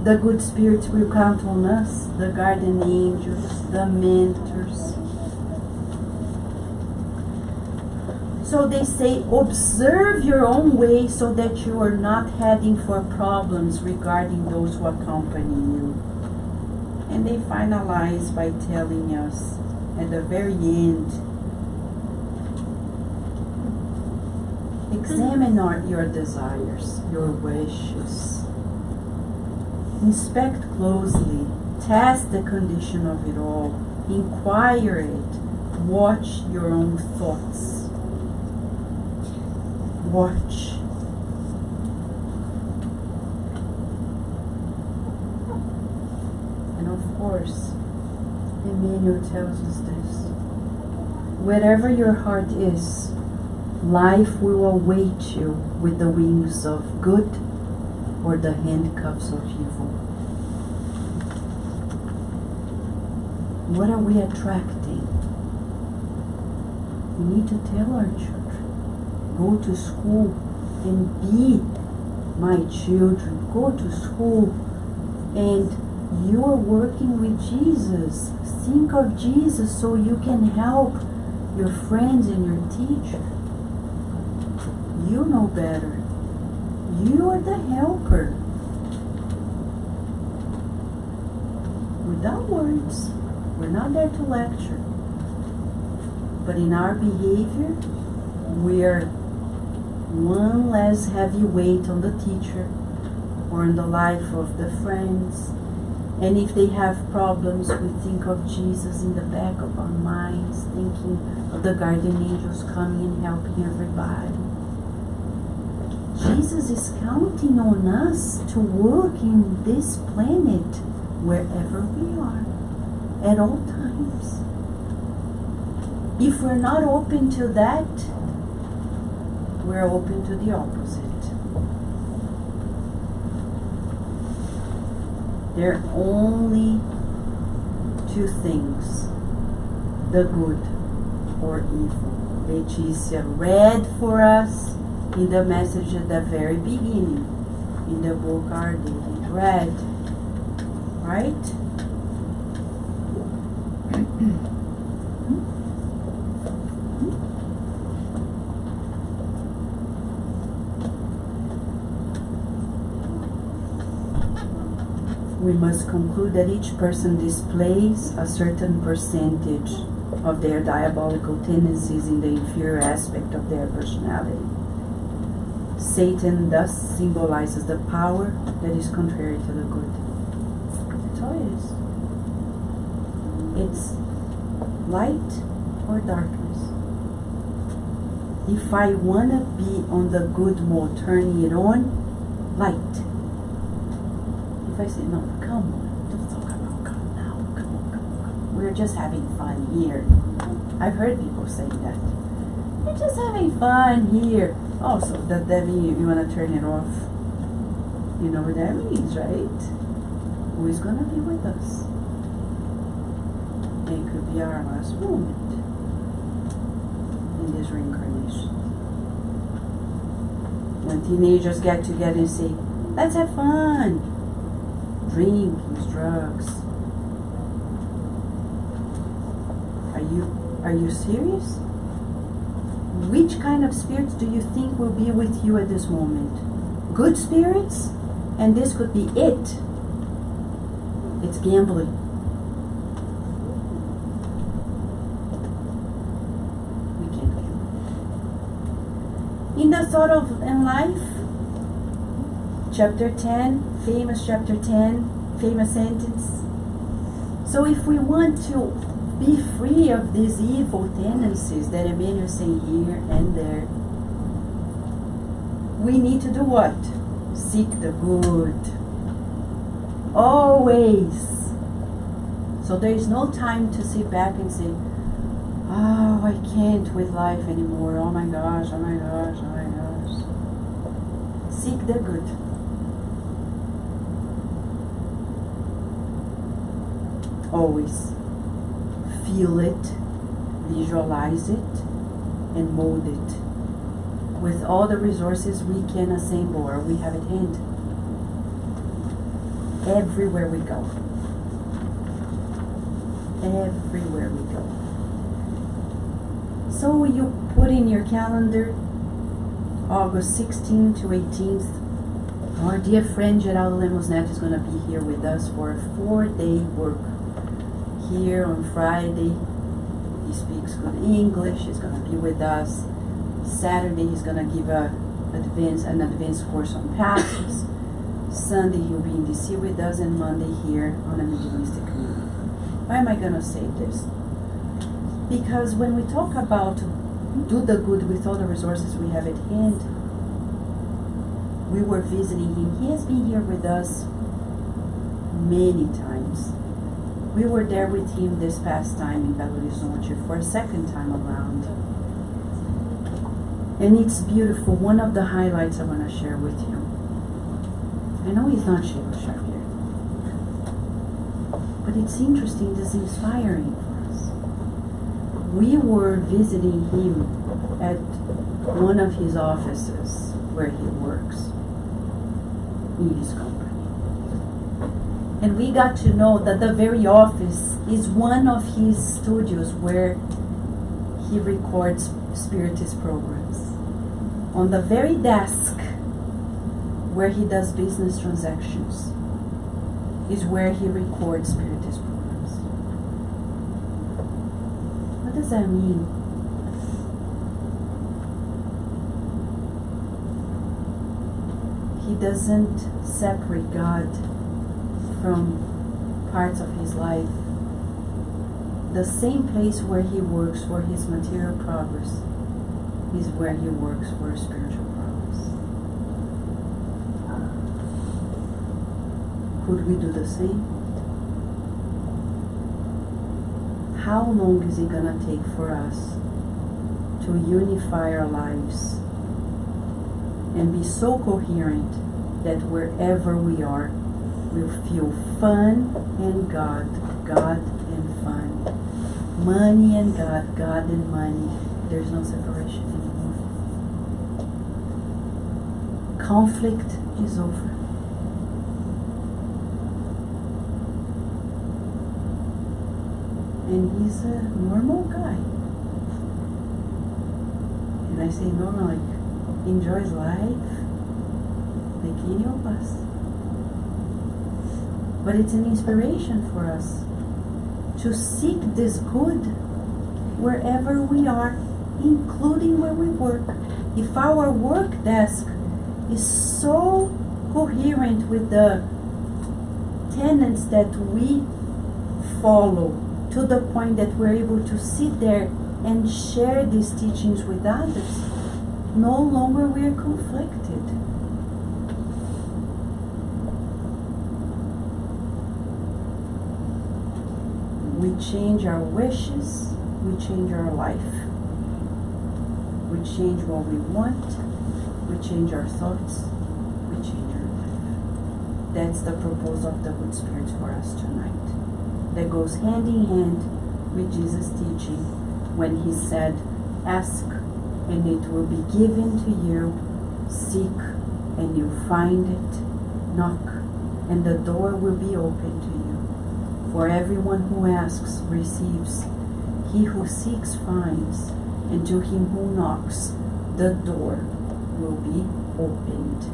the good spirits will count on us, the guardian angels, the mentors. So they say, observe your own way so that you are not heading for problems regarding those who accompany you. And they finalize by telling us at the very end, examine your desires, your wishes. Inspect closely, test the condition of it all, inquire it, watch your own thoughts. Watch. And of course, Emmanuel tells us this. Wherever your heart is, life will await you with the wings of good or the handcuffs of evil. What are we attracting? We need to tell our children, go to school and be my children. Go to school and you are working with Jesus. Think of Jesus so you can help your friends and your teacher. You know better. You are the helper. Without words, we're not there to lecture. But in our behavior, we're one less heavy weight on the teacher or on the life of the friends. And if they have problems, we think of Jesus in the back of our minds, thinking of the guardian angels coming and helping everybody. Jesus is counting on us to work in this planet wherever we are, at all times. If we're not open to that, we're open to the opposite. There are only two things, the good or evil. Leticia read for us in the message at the very beginning, in the book Kardec. It read, right? We must conclude that each person displays a certain percentage of their diabolical tendencies in the inferior aspect of their personality. Satan thus symbolizes the power that is contrary to the good. That's all it is. It's light or darkness. If I want to be on the good mode, turning it on, light. If I say, no, come on, don't talk about God now, come on. We're just having fun here. I've heard people say that. We're just having fun here. Oh, so that means you want to turn it off. You know what that means, right? Who is going to be with us? It could be our last moment in this reincarnation. When teenagers get together and say, let's have fun. Drinking, drugs. Are you serious? Which kind of spirits do you think will be with you at this moment? Good spirits? And this could be it. It's gambling. We can't gamble. In the Thought of and Life, chapter 10, famous chapter 10, famous sentence. So if we want to be free of these evil tendencies that Emmanuel is saying here and there, we need to do what? Seek the good. Always. So there is no time to sit back and say, oh, I can't with life anymore. Oh my gosh, oh my gosh, oh my gosh. Seek the good. Always. Feel it, visualize it, and mold it with all the resources we can assemble or we have at hand. Everywhere we go. Everywhere we go. So you put in your calendar August 16th to 18th. Our dear friend Geraldo Lemos Neto is going to be here with us for a 4-day work. Here on Friday, he speaks good English. He's going to be with us. Saturday, he's going to give an advanced course on passions. Sunday, he'll be in DC with us, and Monday here on a mediumistic community. Why am I going to say this? Because when we talk about do the good with all the resources we have at hand, we were visiting him. He has been here with us many times. We were there with him this past time in Belo Horizonte for a second time around. And it's beautiful. One of the highlights I want to share with you. I know he's not Sheila Xavier, but it's interesting, it's inspiring for us. We were visiting him at one of his offices where he works in his company. And we got to know that the very office is one of his studios where he records Spiritist programs. On the very desk where he does business transactions is where he records Spiritist programs. What does that mean? He doesn't separate God from parts of his life. The same place where he works for his material progress is where he works for spiritual progress. Could we do the same? How long is it gonna take for us to unify our lives and be so coherent that wherever we are, we'll feel fun and God, God and fun, money and God, God and money. There's no separation anymore. Conflict is over. And he's a normal guy. And I say normal, like, enjoys life like any of us. But it's an inspiration for us to seek this good wherever we are, including where we work. If our work desk is so coherent with the tenets that we follow, to the point that we're able to sit there and share these teachings with others, no longer we are conflicted. We change our wishes, we change our life. We change what we want, we change our thoughts, we change our life. That's the purpose of the Good Spirit for us tonight. That goes hand in hand with Jesus' teaching when he said, ask and it will be given to you, seek and you'll find it, knock and the door will be open to you. For everyone who asks receives, he who seeks finds, and to him who knocks the door will be opened.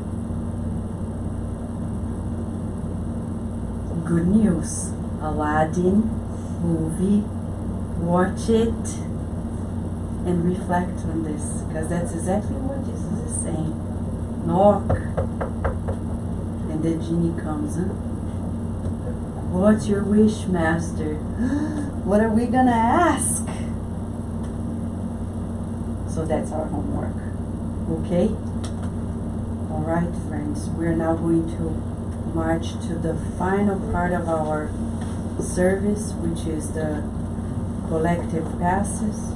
good news. Aladdin movie, watch it and reflect on this, because that's exactly what Jesus is saying. Knock and the genie comes. What's your wish, master? What are we gonna ask? So that's our homework. Okay? Alright, friends, we're now going to march to the final part of our service, which is the collective passes.